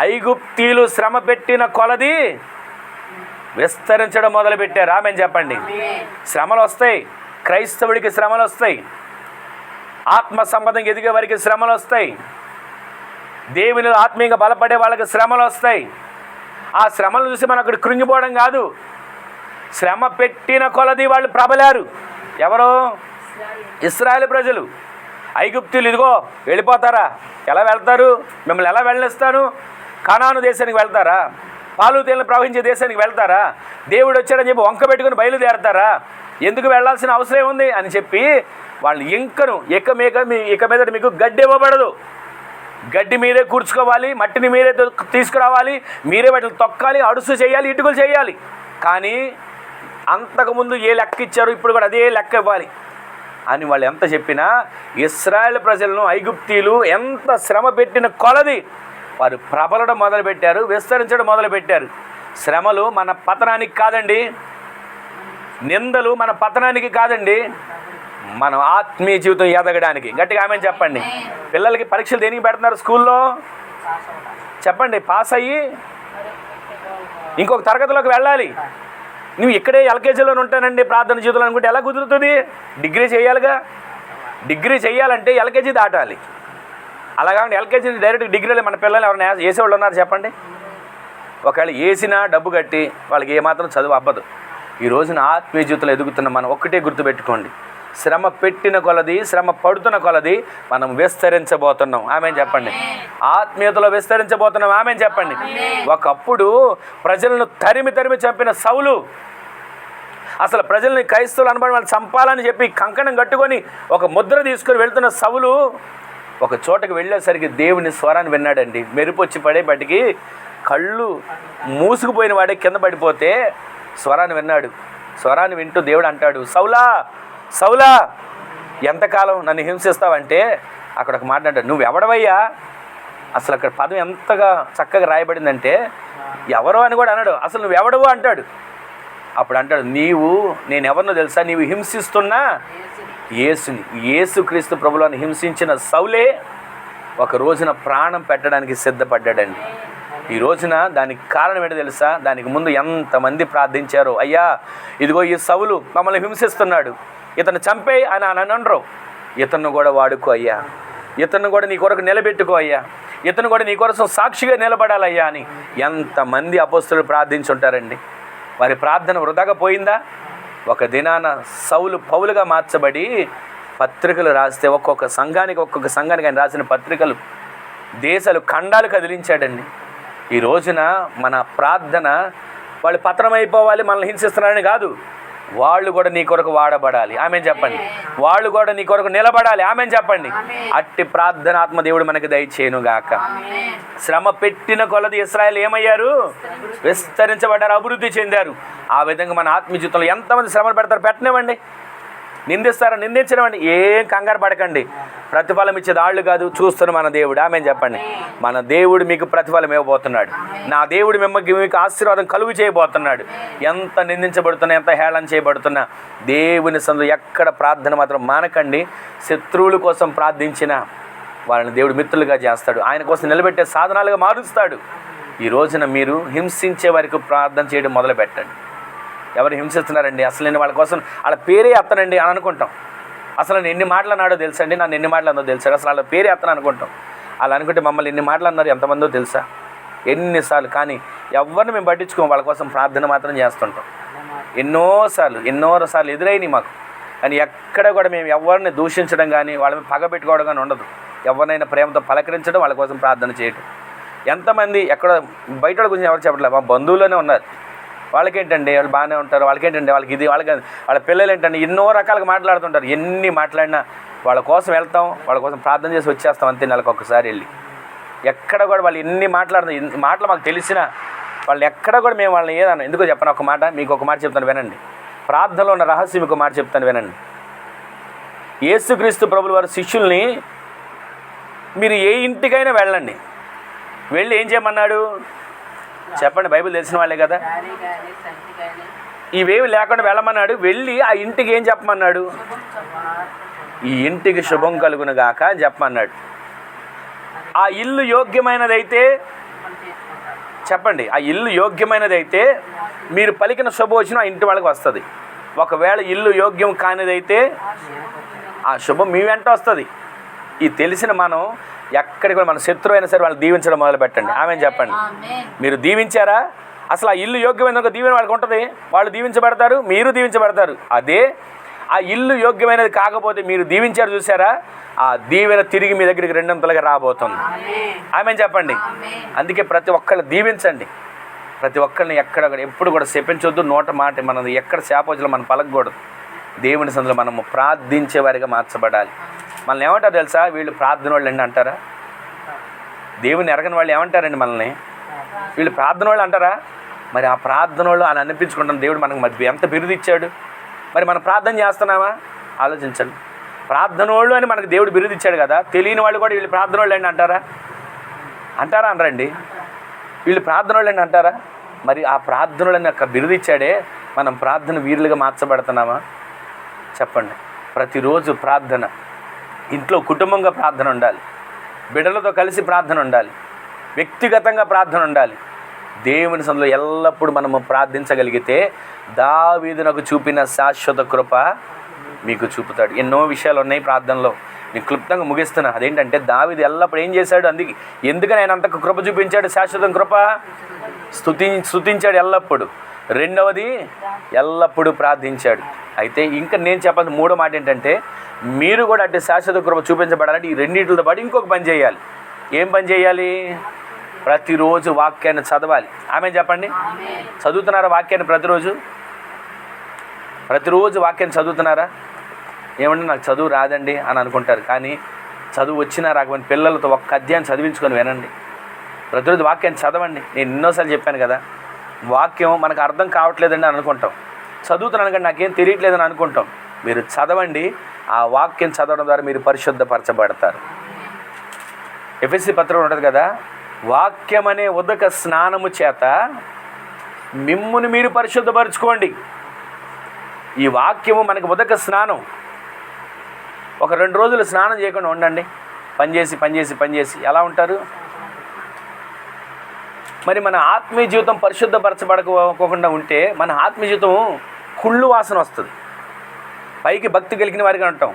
ఐగుప్తీయులు శ్రమ పెట్టిన కొలది విస్తరించడం మొదలుపెట్టారు. ఆమె చెప్పండి. శ్రమలు వస్తాయి, క్రైస్తవుడికి శ్రమలు వస్తాయి, ఆత్మ సంబంధంగా ఎదిగే వారికి శ్రమలు వస్తాయి, దేవుని ఆత్మీయంగా బలపడే వాళ్ళకి శ్రమలు వస్తాయి. ఆ శ్రమలను చూసి మనం అక్కడ కృంగిపోవడం కాదు. శ్రమ పెట్టిన కొలది వాళ్ళు ప్రబలారు. ఎవరు? ఇశ్రాయేలు ప్రజలు. ఐగుప్తులు ఇదిగో వెళ్ళిపోతారా? ఎలా వెళ్తారు? మిమ్మల్ని ఎలా వెళ్ళనిస్తాను? కనాను దేశానికి వెళ్తారా? పాలు తేలిన ప్రవహించే దేశానికి వెళ్తారా? దేవుడు వచ్చాడని చెప్పి వంక పెట్టుకుని బయలుదేరతారా? ఎందుకు వెళ్ళాల్సిన అవసరం ఉంది అని చెప్పి వాళ్ళు ఇంకను ఇక మీదట మీకు గడ్డి ఇవ్వబడదు. గడ్డి మీరే కూర్చుకోవాలి, మట్టిని మీరే తీసుకురావాలి, మీరే వాటిని తొక్కాలి, అడుసు చేయాలి, ఇటుకలు చేయాలి. కానీ అంతకుముందు ఏ లెక్క ఇచ్చారు, ఇప్పుడు కూడా అదే లెక్క ఇవ్వాలి అని వాళ్ళు ఎంత చెప్పినా ఇశ్రాయేలు ప్రజలను ఐగుప్తీయులు ఎంత శ్రమ పెట్టిన కొలది వారు ప్రబలడం మొదలుపెట్టారు, విస్తరించడం మొదలుపెట్టారు. శ్రమలు మన పతనానికి కాదండి, నిందలు మన పతనానికి కాదండి, మనం ఆత్మీయ జీవితం ఎదగడానికి. గట్టిగా ఆమె చెప్పండి. పిల్లలకి పరీక్షలు దేనికి పెడుతున్నారు స్కూల్లో? చెప్పండి. పాస్ అయ్యి ఇంకొక తరగతిలోకి వెళ్ళాలి. నువ్వు ఇక్కడే ఎల్కేజీలోనే ఉంటానండి ప్రార్థన జీవితంలో అనుకుంటే ఎలా కుదురుతుంది? డిగ్రీ చేయాలిగా. డిగ్రీ చేయాలంటే ఎల్కేజీ దాటాలి. అలాగా ఎల్కేజీ డైరెక్ట్ డిగ్రీలో మన పిల్లలు ఎవరైనా వేసేవాళ్ళు ఉన్నారు చెప్పండి? ఒకవేళ వేసినా డబ్బు కట్టి వాళ్ళకి ఏమాత్రం చదువు అవ్వదు. ఈ రోజున ఆత్మీయ జీవితంలో ఎదుగుతున్న మనం ఒక్కటే గుర్తుపెట్టుకోండి, శ్రమ పెట్టిన కొలది, శ్రమ పడుతున్న కొలది మనం విస్తరించబోతున్నాం. ఆమె చెప్పండి. ఆత్మీయతలో విస్తరించబోతున్నాం. ఆమె చెప్పండి. ఒకప్పుడు ప్రజలను తరిమి చంపిన సౌలు, అసలు ప్రజల్ని క్రైస్తవులు అనబడి వాళ్ళు చంపాలని చెప్పి కంకణం కట్టుకొని ఒక ముద్ర తీసుకొని వెళ్తున్న సౌలు ఒక చోటకి వెళ్ళేసరికి దేవుని స్వరాన్ని విన్నాడండి. మెరుపు వచ్చి పడేపటికి కళ్ళు మూసుకుపోయిన వాడే కింద పడిపోతే స్వరాన్ని విన్నాడు. స్వరాన్ని వింటూ దేవుడు అంటాడు, సౌలా సౌలా ఎంతకాలం నన్ను హింసిస్తావంటే అక్కడ ఒక మాట అంటాడు, నువ్వు ఎవడవయ్యా? అసలు అక్కడ పదం ఎంతగా చక్కగా రాయబడిందంటే ఎవరో అని కూడా అన్నాడు, అసలు నువ్వు ఎవడవు అంటాడు. అప్పుడు అంటాడు, నేను ఎవరినో తెలుసా? నీవు హింసిస్తున్నా యేసుని, యేసుక్రీస్తు ప్రభువుని హింసించిన సౌలే ఒక రోజున ప్రాణం పెట్టడానికి సిద్ధపడ్డాడండి. ఈ రోజున దానికి కారణం ఏంటో తెలుసా? దానికి ముందు ఎంతమంది ప్రార్థించారో, అయ్యా ఇదిగో ఈ సౌలు మమ్మల్ని హింసిస్తున్నాడు, ఇతను చంపేయి అని అనరు. ఇతను కూడా వాడుకో అయ్యా, ఇతను కూడా నీ కొరకు నిలబెట్టుకో అయ్యా, ఇతను కూడా నీ కోసం సాక్షిగా నిలబడాలయ్యా అని ఎంతమంది అపోస్తలులు ప్రార్థించుంటారండి. వారి ప్రార్థన వృధాగా పోయిందా? ఒక దినాన సౌలు పౌలుగా మార్చబడి పత్రికలు రాస్తే ఒక్కొక్క సంఘానికి ఆయన రాసిన పత్రికలు దేశాలు ఖండాలు కదిలించాడండి. ఈ రోజున మన ప్రార్థన వాళ్ళు పతనమైపోవాలి, మనల్ని హింసిస్తున్నారని కాదు, వాళ్ళు కూడా నీ కొరకు వాడబడాలి. ఆమె చెప్పండి. వాళ్ళు కూడా నీ కొరకు నిలబడాలి. ఆమె చెప్పండి. అట్టి ప్రార్థన ఆత్మదేవుడు మనకి దయచేయును గాక. శ్రమ పెట్టిన కొలది ఇశ్రాయేలు ఏమయ్యారు? విస్తరించబడ్డారు, అభివృద్ధి చెందారు. ఆ విధంగా మన ఆత్మీయ జీవితంలో ఎంతమంది శ్రమలు పెడతారు? పెట్టనివ్వండి. నిందిస్తారా? నిందించడం అండి, ఏం కంగారు పడకండి. ప్రతిఫలం ఇచ్చేది ఆళ్ళు కాదు, చూస్తున్న మన దేవుడు. ఆమె చెప్పండి. మన దేవుడు మీకు ప్రతిఫలం ఇవ్వబోతున్నాడు. నా దేవుడు మీకు ఆశీర్వాదం కలుగు చేయబోతున్నాడు. ఎంత నిందించబడుతున్నా, ఎంత హేళన చేయబడుతున్నా దేవుని సందు ఎక్కడ ప్రార్థన మాత్రం మానకండి. శత్రువుల కోసం ప్రార్థించిన వాళ్ళని దేవుడు మిత్రులుగా చేస్తాడు. ఆయన కోసం నిలబెట్టే సాధనాలుగా మారుస్తాడు. ఈ రోజున మీరు హింసించే వారికి ప్రార్థన చేయడం మొదలు పెట్టండి. ఎవరు హింసిస్తున్నారండి, అసలు నేను వాళ్ళ కోసం వాళ్ళ పేరే ఎత్తనండి అని అనుకుంటాం. అసలు నేను ఎన్ని మాటలు అన్నాడో తెలుసా అండి, నన్ను ఎన్ని మాటలు అన్నదో తెలుసా, అసలు వాళ్ళ పేరే ఎత్తను అనుకుంటాం. అలా అనుకుంటే మమ్మల్ని ఎన్ని మాటలు అన్నారు ఎంతమందో తెలుసా, ఎన్నిసార్లు. కానీ ఎవరిని మేము పట్టించుకోం, వాళ్ళ కోసం ప్రార్థన మాత్రం చేస్తుంటాం. ఎన్నోసార్లు ఎదురైనవి మాకు. కానీ ఎక్కడ కూడా మేము ఎవరిని దూషించడం కానీ వాళ్ళ మీద పగ పెట్టుకోవడం కానీ ఉండదు. ఎవరినైనా ప్రేమతో పలకరించడం, వాళ్ళ కోసం ప్రార్థన చేయడం. ఎంతమంది ఎక్కడ బయట వాళ్ళ గురించి ఎవరు చెప్పట్లేదు, మా బంధువులోనే ఉన్నారు. వాళ్ళకేంటండి, వాళ్ళు బాగానే ఉంటారు, వాళ్ళకేంటండి, వాళ్ళకి ఇది, వాళ్ళ పిల్లలు ఏంటండి, ఎన్నో రకాలుగా మాట్లాడుతుంటారు. ఎన్ని మాట్లాడినా వాళ్ళ కోసం వెళ్తాం, వాళ్ళ కోసం ప్రార్థన చేసి వచ్చేస్తాం అంతే. నెలకు ఒక్కసారి వెళ్ళి ఎక్కడ కూడా వాళ్ళు ఎన్ని మాటలు మాకు తెలిసినా వాళ్ళు ఎక్కడ కూడా మేము వాళ్ళని ఏదన్నా. ఎందుకో చెప్పను, ఒక మాట మీకు ఒక మాట చెప్తాను వినండి. ప్రార్థనలో ఉన్న రహస్యం మీకు మాట చెప్తాను వినండి. యేసుక్రీస్తు ప్రభుల వారి శిష్యుల్ని మీరు ఏ ఇంటికైనా వెళ్ళండి, వెళ్ళి ఏం చేయమన్నాడు చెప్పండి, బైబిల్ తెలిసిన వాళ్ళే కదా. ఇవేమి లేకుండా వెళ్ళమన్నాడు. వెళ్ళి ఆ ఇంటికి ఏం చెప్పమన్నాడు, ఈ ఇంటికి శుభం కలుగును గాక అని చెప్పమన్నాడు. ఆ ఇల్లు యోగ్యమైనదైతే చెప్పండి, ఆ ఇల్లు యోగ్యమైనదైతే మీరు పలికిన శుభవచనం ఆ ఇంటి వాళ్ళకి వస్తుంది. ఒకవేళ ఇల్లు యోగ్యం కానిదైతే ఆ శుభం మీ వెంట వస్తుంది. ఇది తెలిసిన మనం ఎక్కడికి కూడా మన శత్రువు అయినా సరే వాళ్ళు దీవించడం మొదలు పెట్టండి. ఆమె చెప్పండి. మీరు దీవించారా? అసలు ఆ ఇల్లు యోగ్యమైన ఒక దీవెన వాళ్ళకి ఉంటుంది, వాళ్ళు దీవించబడతారు, మీరు దీవించబడతారు. అదే ఆ ఇల్లు యోగ్యమైనది కాకపోతే మీరు దీవించారు చూసారా, ఆ దీవెన తిరిగి మీ దగ్గరికి రెండంతలుగా రాబోతుంది. ఆమె చెప్పండి. అందుకే ప్రతి ఒక్కళ్ళు దీవించండి. ప్రతి ఒక్కరిని ఎక్కడ ఎప్పుడు కూడా శపించొద్దు. నోట మాట మనది ఎక్కడ శాపవచనం మనం పలకకూడదు. దేవుని సందులో మనము ప్రార్థించే వారిగా మార్చబడాలి. మనల్ని ఏమంటారు తెలుసా, వీళ్ళు ప్రార్థన వాళ్ళు అండి అంటారా? దేవుని ఎరగని వాళ్ళు ఏమంటారండి మనల్ని, వీళ్ళు ప్రార్థన వాళ్ళు అంటారా? మరి ఆ ప్రార్థన వాళ్ళు అని అనిపించుకుంటాం. దేవుడు మనకు మధ్య ఎంత బిరుదు ఇచ్చాడు. మరి మనం ప్రార్థన చేస్తున్నామా ఆలోచించండి. ప్రార్థన వాళ్ళు అని మనకు దేవుడు బిరుదు ఇచ్చాడు కదా, తెలియని వాళ్ళు కూడా వీళ్ళు ప్రార్థన వాళ్ళు అండి అంటారా? అనరండి. వీళ్ళు ప్రార్థన వాళ్ళు అండి అంటారా? మరి ఆ ప్రార్థనలని ఒక బిరుదు ఇచ్చాడే, మనం ప్రార్థన వీరులుగా మార్చబడుతున్నామా చెప్పండి. ప్రతిరోజు ప్రార్థన, ఇంట్లో కుటుంబంగా ప్రార్థన ఉండాలి, బిడ్డలతో కలిసి ప్రార్థన ఉండాలి, వ్యక్తిగతంగా ప్రార్థన ఉండాలి. దేవుని సన్నిధిలో ఎల్లప్పుడూ మనము ప్రార్థించగలిగితే దావీదునకు చూపిన శాశ్వత కృప మీకు చూపుతాడు. ఎన్నో విషయాలు ఉన్నాయి ప్రార్థనలో, నేను క్లుప్తంగా ముగిస్తున్నా. అదేంటంటే దావీదు ఎల్లప్పుడు ఏం చేశాడు, ఎందుకని ఆయన అంత కృప చూపించాడు, శాశ్వత కృప స్తుతించాడు ఎల్లప్పుడు. రెండవది ఎల్లప్పుడూ ప్రార్థించాడు. అయితే ఇంకా నేను చెప్పాల్సిన మూడో మాట ఏంటంటే, మీరు కూడా అంటే శాశ్వత కృప చూపించబడాలంటే ఈ రెండింటితో పాటు ఇంకొక పని చేయాలి. ఏం పని చేయాలి? ప్రతిరోజు వాక్యాన్ని చదవాలి. ఆమె చెప్పండి. చదువుతున్నారా వాక్యాన్ని? ప్రతిరోజు వాక్యాన్ని చదువుతున్నారా? ఏమంటే నాకు చదువు రాదండి అని అనుకుంటారు. కానీ చదువు వచ్చినా రాకపోయినా పిల్లలతో ఒక్క అధ్యాయం చదివించుకొని వినండి. ప్రతిరోజు వాక్యాన్ని చదవండి. నేను ఎన్నోసార్లు చెప్పాను కదా, వాక్యం మనకు అర్థం కావట్లేదండి అని అనుకుంటాం, చదువుతున్నాను కానీ నాకేం తెలియట్లేదని అనుకుంటాం. మీరు చదవండి. ఆ వాక్యం చదవడం ద్వారా మీరు పరిశుద్ధపరచబడతారు. ఎఫెసీ పత్రం ఉంటుంది కదా, వాక్యం అనే ఉదక స్నానము చేత మిమ్మును మీరు పరిశుద్ధపరచుకోండి. ఈ వాక్యము మనకు ఉదక స్నానం. ఒక 2 రోజులు స్నానం చేయకుండా ఉండండి, పనిచేసి ఎలా ఉంటారు? మరి మన ఆత్మీయ జీవితం పరిశుద్ధపరచబడకోకుండా ఉంటే మన ఆత్మీయ జీవితం కుళ్ళు వాసన వస్తుంది. పైకి భక్తి కలిగిన వారిగా ఉంటాం.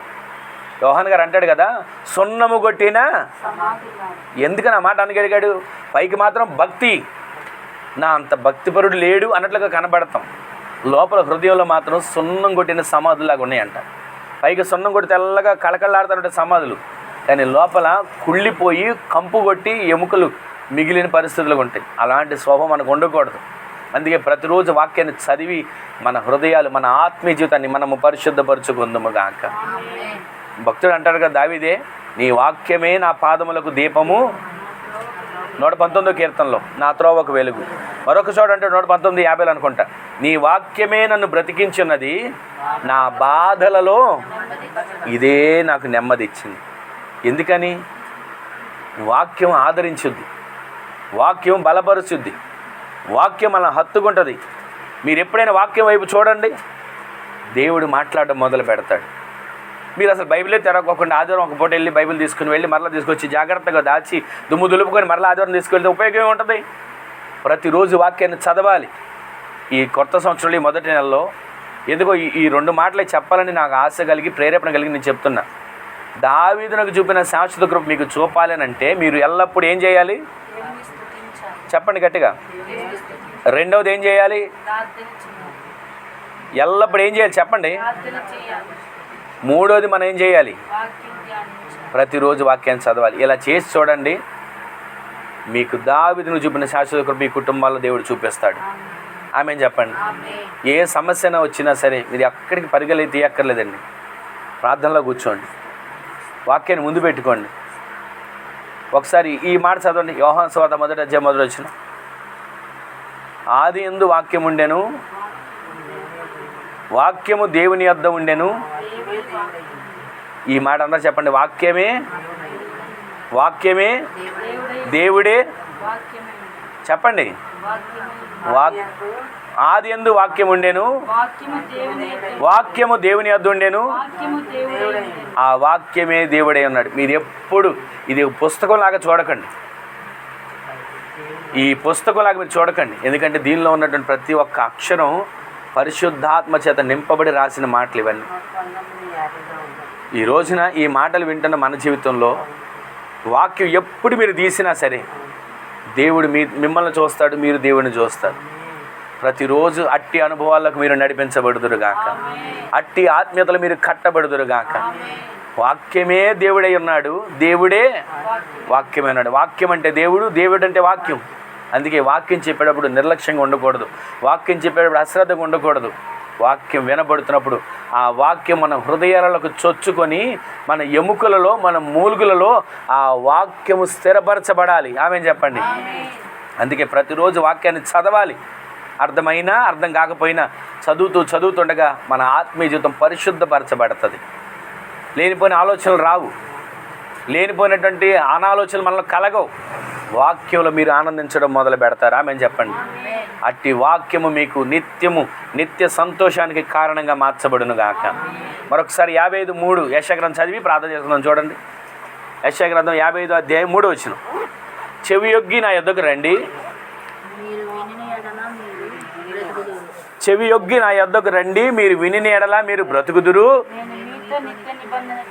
యోహాన్ గారు అంటాడు కదా, సున్నము కొట్టినా ఎందుకని ఆ మాట అనగలిగాడు? పైకి మాత్రం భక్తి, నా అంత భక్తిపరుడు లేడు అన్నట్లుగా కనబడతాం, లోపల హృదయంలో మాత్రం సున్నం కొట్టిన సమాధులాగా ఉన్నాయంట. పైకి సున్నం కొట్టి తెల్లగా కళకళలాడుతుంటే సమాధులు, కానీ లోపల కుళ్ళిపోయి కంపు కొట్టి ఎముకలు మిగిలిన పరిస్థితులు ఉంటాయి. అలాంటి స్వభావం మనకు ఉండకూడదు. అందుకే ప్రతిరోజు వాక్యాన్ని చదివి మన హృదయాలు, మన ఆత్మీయ జీవితాన్ని మనము పరిశుద్ధపరచుకుందుము గాక. భక్తుడు అంటాడు కదా దావీదే, నీ వాక్యమే నా పాదములకు దీపము, 119వ కీర్తనలో నా త్రోవకు వెలుగు. మరొక చోట అంటే 119:50 అనుకుంటా, నీ వాక్యమే నన్ను బ్రతికించున్నది, నా బాధలలో ఇదే నాకు నెమ్మది ఇచ్చింది. ఎందుకని? వాక్యం ఆదరించుద్ది, వాక్యం బలపరుచుద్ది, వాక్యం అలా హత్తుకుంటుంది. మీరు ఎప్పుడైనా వాక్యం వైపు చూడండి, దేవుడు మాట్లాడడం మొదలు పెడతాడు. మీరు అసలు బైబిలే తెరవకుండా ఆదివారం ఒక పూట వెళ్ళి బైబిల్ తీసుకుని వెళ్ళి మరలా తీసుకొచ్చి జాగ్రత్తగా దాచి దుమ్ము దులుపుకొని మరలా ఆదివారం తీసుకెళ్తే ఉపయోగం ఉంటుంది. ప్రతిరోజు వాక్యాన్ని చదవాలి. ఈ కొత్త సంవత్సరంలో ఈ మొదటి నెలలో ఎందుకో ఈ 2 మాటలే చెప్పాలని నాకు ఆశ కలిగి ప్రేరేపణ కలిగి నేను చెప్తున్నా. దావీదునకు చూపిన శాశ్వత కృప మీకు చూపాలి అని అంటే మీరు ఎల్లప్పుడూ ఏం చేయాలి? చెప్పండి గట్టిగా. రెండవది ఏం చేయాలి? ఎల్లప్పుడు ఏం చేయాలి చెప్పండి. మూడోది మనం ఏం చేయాలి? ప్రతిరోజు వాక్యాన్ని చదవాలి. ఇలా చేసి చూడండి, మీకు దావీదును చూపిన శాశ్వత కృప మీ కుటుంబాల్లో దేవుడు చూపిస్తాడు. ఆమెన్ చెప్పండి. ఏ సమస్యన వచ్చినా సరే మీరు ఎక్కడికి పరిగెత్తి తీయక్కర్లేదండి, ప్రార్థనలో కూర్చోండి, వాక్యాన్ని ముందు పెట్టుకోండి. ఒకసారి ఈ మాట చదవండి, యోహాను సువార్త 1వ అధ్యాయం 1వ వచనం. ఆది యందు వాక్యం ఉండెను, వాక్యము దేవుని యొద్ద ఉండెను. ఈ మాట అందరూ చెప్పండి. వాక్యమే దేవుడే. చెప్పండి. ఆది యందు వాక్యం ఉండెను, వాక్యము దేవుని యొద్ద ఉండెను, ఆ వాక్యమే దేవుడే ఉన్నాడు. మీరు ఎప్పుడు ఇది పుస్తకం లాగా చూడకండి, ఈ పుస్తకం లాగా మీరు చూడకండి. ఎందుకంటే దీనిలో ఉన్నటువంటి ప్రతి ఒక్క అక్షరం పరిశుద్ధాత్మ చేత నింపబడి రాసిన మాటలు ఇవన్నీ. ఈ రోజున ఈ మాటలు వింటున్న మన జీవితంలో వాక్యం ఎప్పుడు మీరు తీసినా సరే దేవుడు మిమ్మల్ని చూస్తాడు, మీరు దేవుడిని చూస్తారు. ప్రతిరోజు అట్టి అనుభవాలకు మీరు నడిపించబడుదురుగాక, అట్టి ఆత్మీయతలు మీరు కట్టబడుదురుగాక. వాక్యమే దేవుడై ఉన్నాడు, దేవుడే వాక్యమే ఉన్నాడు. వాక్యం అంటే దేవుడు, దేవుడు అంటే వాక్యం. అందుకే వాక్యం చెప్పేటప్పుడు నిర్లక్ష్యంగా ఉండకూడదు, వాక్యం చెప్పేటప్పుడు అశ్రద్ధగా ఉండకూడదు. వాక్యం వినబడుతున్నప్పుడు ఆ వాక్యం మన హృదయాలకు చొచ్చుకొని మన ఎముకలలో మన మూలుగులలో ఆ వాక్యము స్థిరపరచబడాలి. ఆమెన్ చెప్పండి. అందుకే ప్రతిరోజు వాక్యాన్ని చదవాలి. అర్థమైనా అర్థం కాకపోయినా చదువుతుండగా మన ఆత్మీయ జీవితం పరిశుద్ధపరచబడుతుంది. లేనిపోయిన ఆలోచనలు రావు, లేనిపోయినటువంటి అనాలోచనలు మనలో కలగవు. వాక్యంలో మీరు ఆనందించడం మొదలు పెడతారు. ఆమెన్ చెప్పండి. అట్టి వాక్యము మీకు నిత్య సంతోషానికి కారణంగా మార్చబడును గాక. మరొకసారి 55:3 యెషయా గ్రంథం చదివి ప్రార్థన చేస్తున్నాం. చూడండి, యెషయా గ్రంథం 55వ అధ్యాయం 3వ వచనం. చెవి యొగ్గి నా యొద్దకు రండి, చెవి యొగ్గి నా యొద్దకు రండి, మీరు వినిన ఎడల మీరు బ్రతుకుదురు,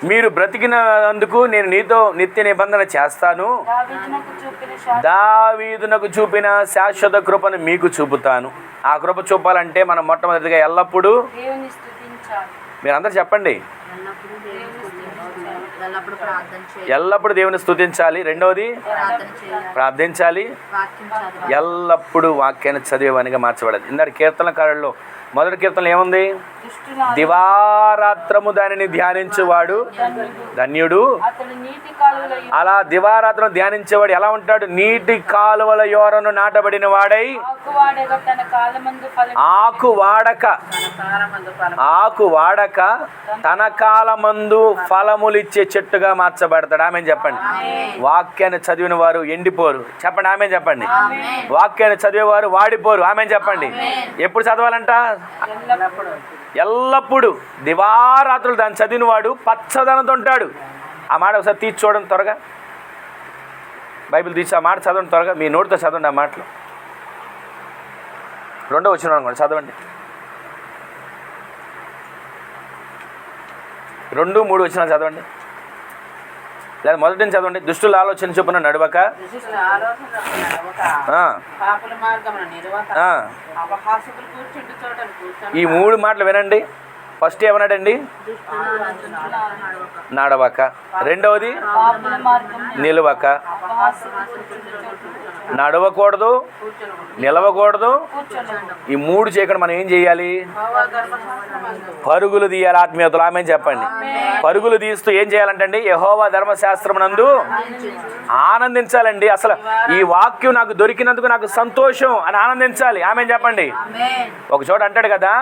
మీరు బ్రతికినందుకు నేను నీతో నిత్య నిబంధన చేస్తాను, దావీదునకు చూపిన శాశ్వత కృపను మీకు చూపుతాను. ఆ కృప చూపాలంటే మనం మొట్టమొదటిగా ఎల్లప్పుడూ మీరందరూ చెప్పండి, ఎల్లప్పుడూ దేవుని స్తుతించాలి. రెండవది ప్రార్థించాలి. ఎల్లప్పుడూ వాక్యాన్ని చదివేవానిగా మార్చబడాలి. ఇందాక కీర్తనకారుల్లో మొదటి కీర్తనలు ఏముంది? దివారాత్రము దానిని ధ్యానించేవాడు ధన్యుడు. అలా దివారాత్రం ధ్యానించేవాడు ఎలా ఉంటాడు? నీటి కాలువల యోరను నాటబడిన వాడై ఆకు వాడక తన కాలమందు ఫలములిచ్చే చెట్టుగా మార్చబడతాడు. ఆమె చెప్పండి. వాక్యాన్ని చదివిన వారు ఎండిపోరు. చెప్పండి ఆమె చెప్పండి. వాక్యాన్ని చదివేవారు వాడిపోరు. ఆమె చెప్పండి. ఎప్పుడు చదవాలంట? ఎల్లప్పుడు దివారాత్రులు దాన్ని చదివిన వాడు పచ్చదనంతో ఉంటాడు. ఆ మాట ఒకసారి తీసి చూడండి త్వరగా. బైబిల్ తీసి ఆ మాట చదవండి త్వరగా, మీ నోటితో చదవండి ఆ మాటలు. 2వ వచనం అనుకోండి, చదవండి. 2, 3 వచనాలు చదవండి, లేదా మొదటి నుంచి చదవండి. దుష్టుల ఆలోచన చొప్పున నడవక, ఈ 3 మాటలు వినండి. ఫస్ట్ ఏమన్నాడండి? నడవక. రెండవది నిలవక. నడవకూడదు, నిలవకూడదు. ఈ 3 చేయకుండా మనం ఏం చేయాలి? పరుగులు తీయాలి ఆత్మీయతలు. ఆమె చెప్పండి. పరుగులు తీస్తూ ఏం చేయాలంటండి? యెహోవా ధర్మశాస్త్రమునందు ఆనందించాలండి. అసలు ఈ వాక్యం నాకు దొరికినందుకు నాకు సంతోషం అని ఆనందించాలి. ఆమె చెప్పండి. ఒక చోట అంటాడు కదా,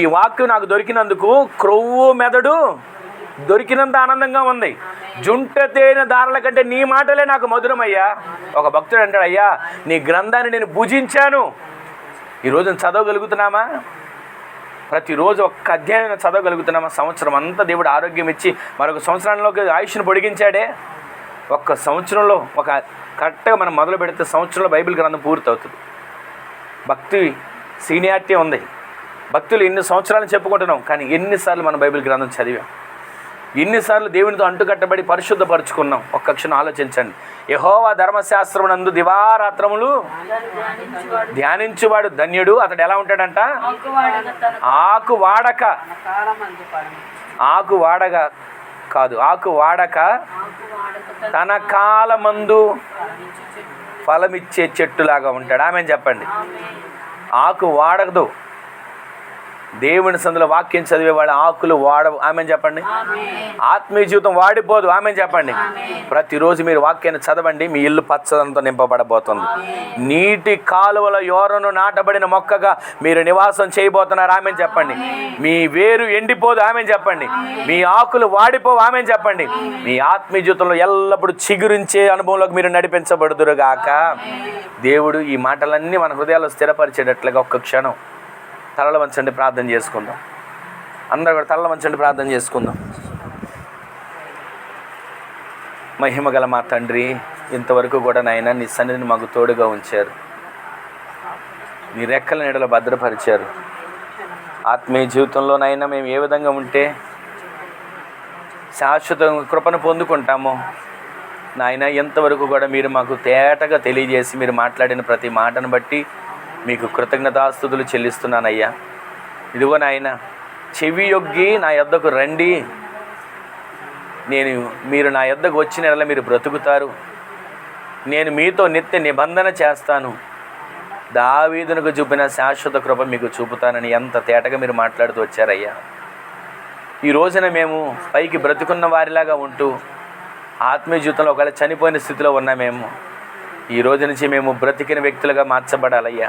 ఈ వాక్యం నాకు దొరికినందుకు క్రొవ్వు మెదడు దొరికినంత ఆనందంగా ఉంది, జుంట తేనె దారుల కంటే నీ మాటలే నాకు మధురమయ్యా. ఒక భక్తుడు అంటాడు, అయ్యా నీ గ్రంథాన్ని నేను భుజించాను. ఈరోజు చదవగలుగుతున్నామా? ప్రతిరోజు ఒక్క అధ్యాయం చదవగలుగుతున్నామా? సంవత్సరం అంతా దేవుడు ఆరోగ్యం ఇచ్చి మరొక సంవత్సరంలోకి ఆయుష్ను పొడిగించాడే. ఒక్క సంవత్సరంలో ఒక కరెక్ట్గా మనం మొదలు పెడితే సంవత్సరంలో బైబిల్ గ్రంథం పూర్తవుతుంది. భక్తి సీనియారిటీ ఉంది. భక్తులు ఎన్ని సంవత్సరాలు చెప్పుకుంటున్నాం, కానీ ఎన్నిసార్లు మనం బైబిల్ గ్రంథం చదివాం? ఎన్నిసార్లు దేవునితో అంటుకట్టబడి పరిశుద్ధపరుచుకున్నాం? ఒక్క క్షణం ఆలోచించండి. యెహోవా ధర్మశాస్త్రమునందు దివారాత్రములు ధ్యానించువాడు ధన్యుడు. అతడు ఎలా ఉంటాడంట? ఆకు వాడక తన కాలమందు ఫలమిచ్చే చెట్టులాగా ఉంటాడు. ఆమె చెప్పండి. ఆకు వాడదు. దేవుని సందులో వాక్యం చదివేవాడు ఆకులు వాడవు. ఆమె చెప్పండి. ఆత్మీయ జీవితం వాడిపోదు. ఆమె చెప్పండి. ప్రతిరోజు మీరు వాక్యాన్ని చదవండి, మీ ఇల్లు పచ్చదనంతో నింపబడబోతుంది. నీటి కాలువల యోరను నాటబడిన మొక్కగా మీరు నివాసం చేయబోతున్నారు. ఆమె చెప్పండి. మీ వేరు ఎండిపోదు. ఆమె చెప్పండి. మీ ఆకులు వాడిపోవు. ఆమె చెప్పండి. మీ ఆత్మీయ జీవితంలో ఎల్లప్పుడూ చిగురించే అనుభవంలోకి మీరు నడిపించబడుదురుగాక. దేవుడు ఈ మాటలన్నీ మన హృదయాల్లో స్థిరపరిచేటట్లుగా ఒక్క క్షణం తలలు వంచండి, ప్రార్థన చేసుకుందాం. అందరూ కూడా తలలు వంచండి, ప్రార్థన చేసుకుందాం. మహిమగల మా తండ్రి, ఇంతవరకు కూడా నాయన నీ సన్నిధిని మాకు తోడుగా ఉంచారు. నీ రెక్కల నీడలో భద్రపరిచారు. ఆత్మీయ జీవితంలో నాయన మేము ఏ విధంగా ఉంటే శాశ్వత కృపను పొందుకుంటామో నాయన, ఎంతవరకు కూడా మీరు మాకు తేటగా తెలియజేసి మీరు మాట్లాడిన ప్రతి మాటను బట్టి మీకు కృతజ్ఞతాస్తుతులు చెల్లిస్తున్నానయ్యా. ఇదిగో నాయన, చెవి యొగ్గి నా యొద్దకు రండి, మీరు నా యొద్దకు వచ్చిన ఎడల మీరు బ్రతుకుతారు, నేను మీతో నిత్య నిబంధన చేస్తాను, దావీదునకు చూపిన శాశ్వత కృప మీకు చూపుతానని ఎంత తేటగా మీరు మాట్లాడుతూ వచ్చారయ్యా. ఈ రోజున మేము పైకి బ్రతుకున్న వారిలాగా ఉంటూ ఆత్మీయ జీవితంలో ఒకవేళ చనిపోయిన స్థితిలో ఉన్నామేమో, ఈ రోజు నుంచి మేము బ్రతికిన వ్యక్తులుగా మార్చబడాలయ్యా.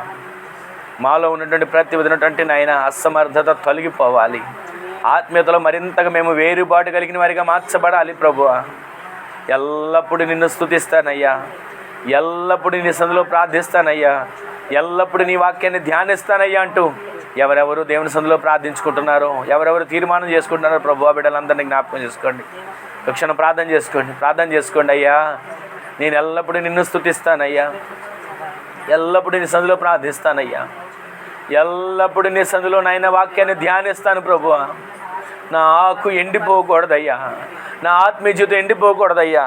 మాలో ఉన్నటువంటి ప్రతి విధమైనటువంటి నాయన అసమర్థత తొలగిపోవాలి. ఆత్మీయతలో మరింతగా మేము వేరుబాటు కలిగిన వారిగా మార్చబడాలి ప్రభువా. ఎల్లప్పుడూ నిన్ను స్తుతిస్తానయ్యా, ఎల్లప్పుడూ నీ సన్నిధిలో ప్రార్థిస్తానయ్యా, ఎల్లప్పుడూ నీ వాక్యాన్ని ధ్యానిస్తానయ్యా అంటూ ఎవరెవరు దేవుని సన్నిధిలో ప్రార్థించుకుంటున్నారో, ఎవరెవరు తీర్మానం చేసుకుంటున్నారో ప్రభువా, బిడ్డలందరినీ జ్ఞాపకం చేసుకోండి. తక్షణం ప్రార్థన చేసుకోండి అయ్యా. నేను ఎల్లప్పుడూ నిన్ను స్తుతిస్తానయ్యా, ఎల్లప్పుడూ నీ సన్నిధిలో ప్రార్థిస్తానయ్యా, ఎల్లప్పుడూ నీ సన్నిధిలో నాయన వాక్యాన్ని ధ్యానిస్తాను ప్రభువా. నా ఆకు ఎండిపోకూడదయ్యా, నా ఆత్మీయ జీవితం ఎండిపోకూడదయ్యా.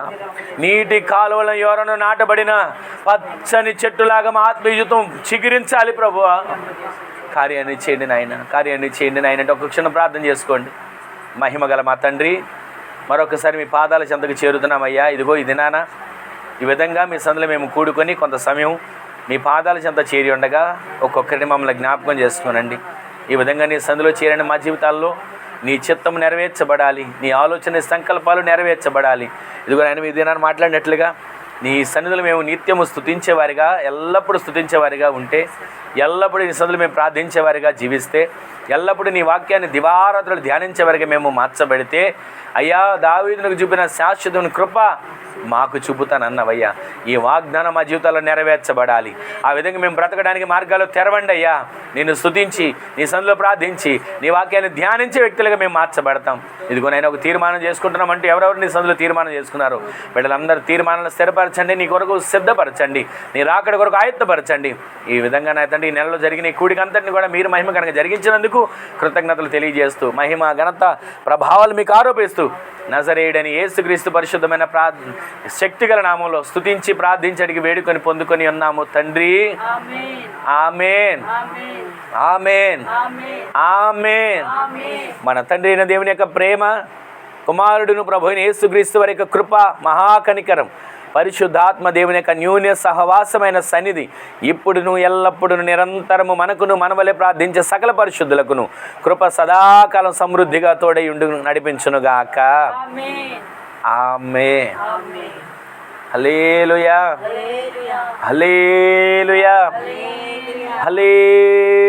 నీటి కాలువల ఎవరను నాటబడిన పచ్చని చెట్టులాగా మా ఆత్మీయ జీవితం చిగురించాలి ప్రభువా. కార్యాన్ని చేయండి నాయన, కార్యాన్ని చేయండి నాయన అంటే ఒక క్షణం ప్రార్థన చేసుకోండి. మహిమగల మా తండ్రి, మరొకసారి మీ పాదాల చెంతకు చేరుతున్నామయ్యా. ఇదిగో ఇది నాన్న, ఈ విధంగా మీ సందులో మేము కూడుకొని కొంత సమయం మీ పాదాల చెంత చేరి ఉండగా ఒక్కొక్కరిని మమ్మల్ని జ్ఞాపకం చేసుకోనండి. ఈ విధంగా నీ సందులో చేరిన మా జీవితాల్లో నీ చిత్తం నెరవేర్చబడాలి, నీ ఆలోచన సంకల్పాలు నెరవేర్చబడాలి. ఇదిగో ఆయన మీ దినాన్ని మాట్లాడినట్లుగా నీ సన్నిధిలో మేము నిత్యము స్తుతించేవారిగా, ఎల్లప్పుడూ స్తుతించేవారిగా ఉంటే, ఎల్లప్పుడూ నీ సన్నిధిలో మేము ప్రార్థించేవారిగా జీవిస్తే, ఎల్లప్పుడూ నీ వాక్యాన్ని దివారాత్రులు ధ్యానించేవారిగా మేము మార్చబడితే, అయ్యా దావీదునకు చూపిన శాశ్వతమైన కృప మాకు చూపుతానన్నవయ్యా. ఈ వాగ్దానం మా జీవితాల్లో నెరవేర్చబడాలి. ఆ విధంగా మేము బ్రతకడానికి మార్గాలు తెరవండి అయ్యా. నిన్ను స్తుతించి నీ సన్నిధిలో ప్రార్థించి నీ వాక్యాన్ని ధ్యానించే వ్యక్తులుగా మేము మార్చబడతాం. ఇదిగో నేను ఒక తీర్మానం చేసుకుంటున్నాం అంటే ఎవరెవరు నీ సన్నిధిలో తీర్మానం చేసుకున్నారు బిడ్డలందరూ తీర్మానాలను స్థిరపరచండి, నీ కొరకు సిద్ధపరచండి, నీ రాకడ కొరకు ఆయత్తపరచండి. ఈ విధంగా నా తండ్రి ఈ నెలలో జరిగిన ఈ కూడిక అంతటిని కూడా మీరు మహిమ కనుక జరిగించినందుకు కృతజ్ఞతలు తెలియజేస్తూ, మహిమ ఘనత ప్రభావాలు మీకు ఆరోపిస్తూ, నజరేయుడని యేసుక్రీస్తు పరిశుద్ధమైన శక్తిగల నామంలో స్తుతించి ప్రార్థించి అడిగి వేడుకొని పొందుకొని ఉన్నాము తండ్రి. ఆమేన్, ఆమేన్, ఆమేన్. మన తండ్రి అయిన దేవుని యొక్క ప్రేమ, కుమారుడును ప్రభువైన యేసుక్రీస్తు వారి యొక్క కృప, మహాకనికరం, పరిశుద్ధాత్మ దేవుని యొక్క న్యూన్య సహవాసమైన సన్నిధి ఇప్పుడును ఎల్లప్పుడూ నిరంతరము మనకును మనవలే ప్రార్థించే సకల పరిశుద్ధులకును కృప సదాకాలం సమృద్ధిగా తోడై ఉండు నడిపించునుగాక. ఆమేన్. హల్లెలూయా, హల్లెలూయా, హల్లెలూయా.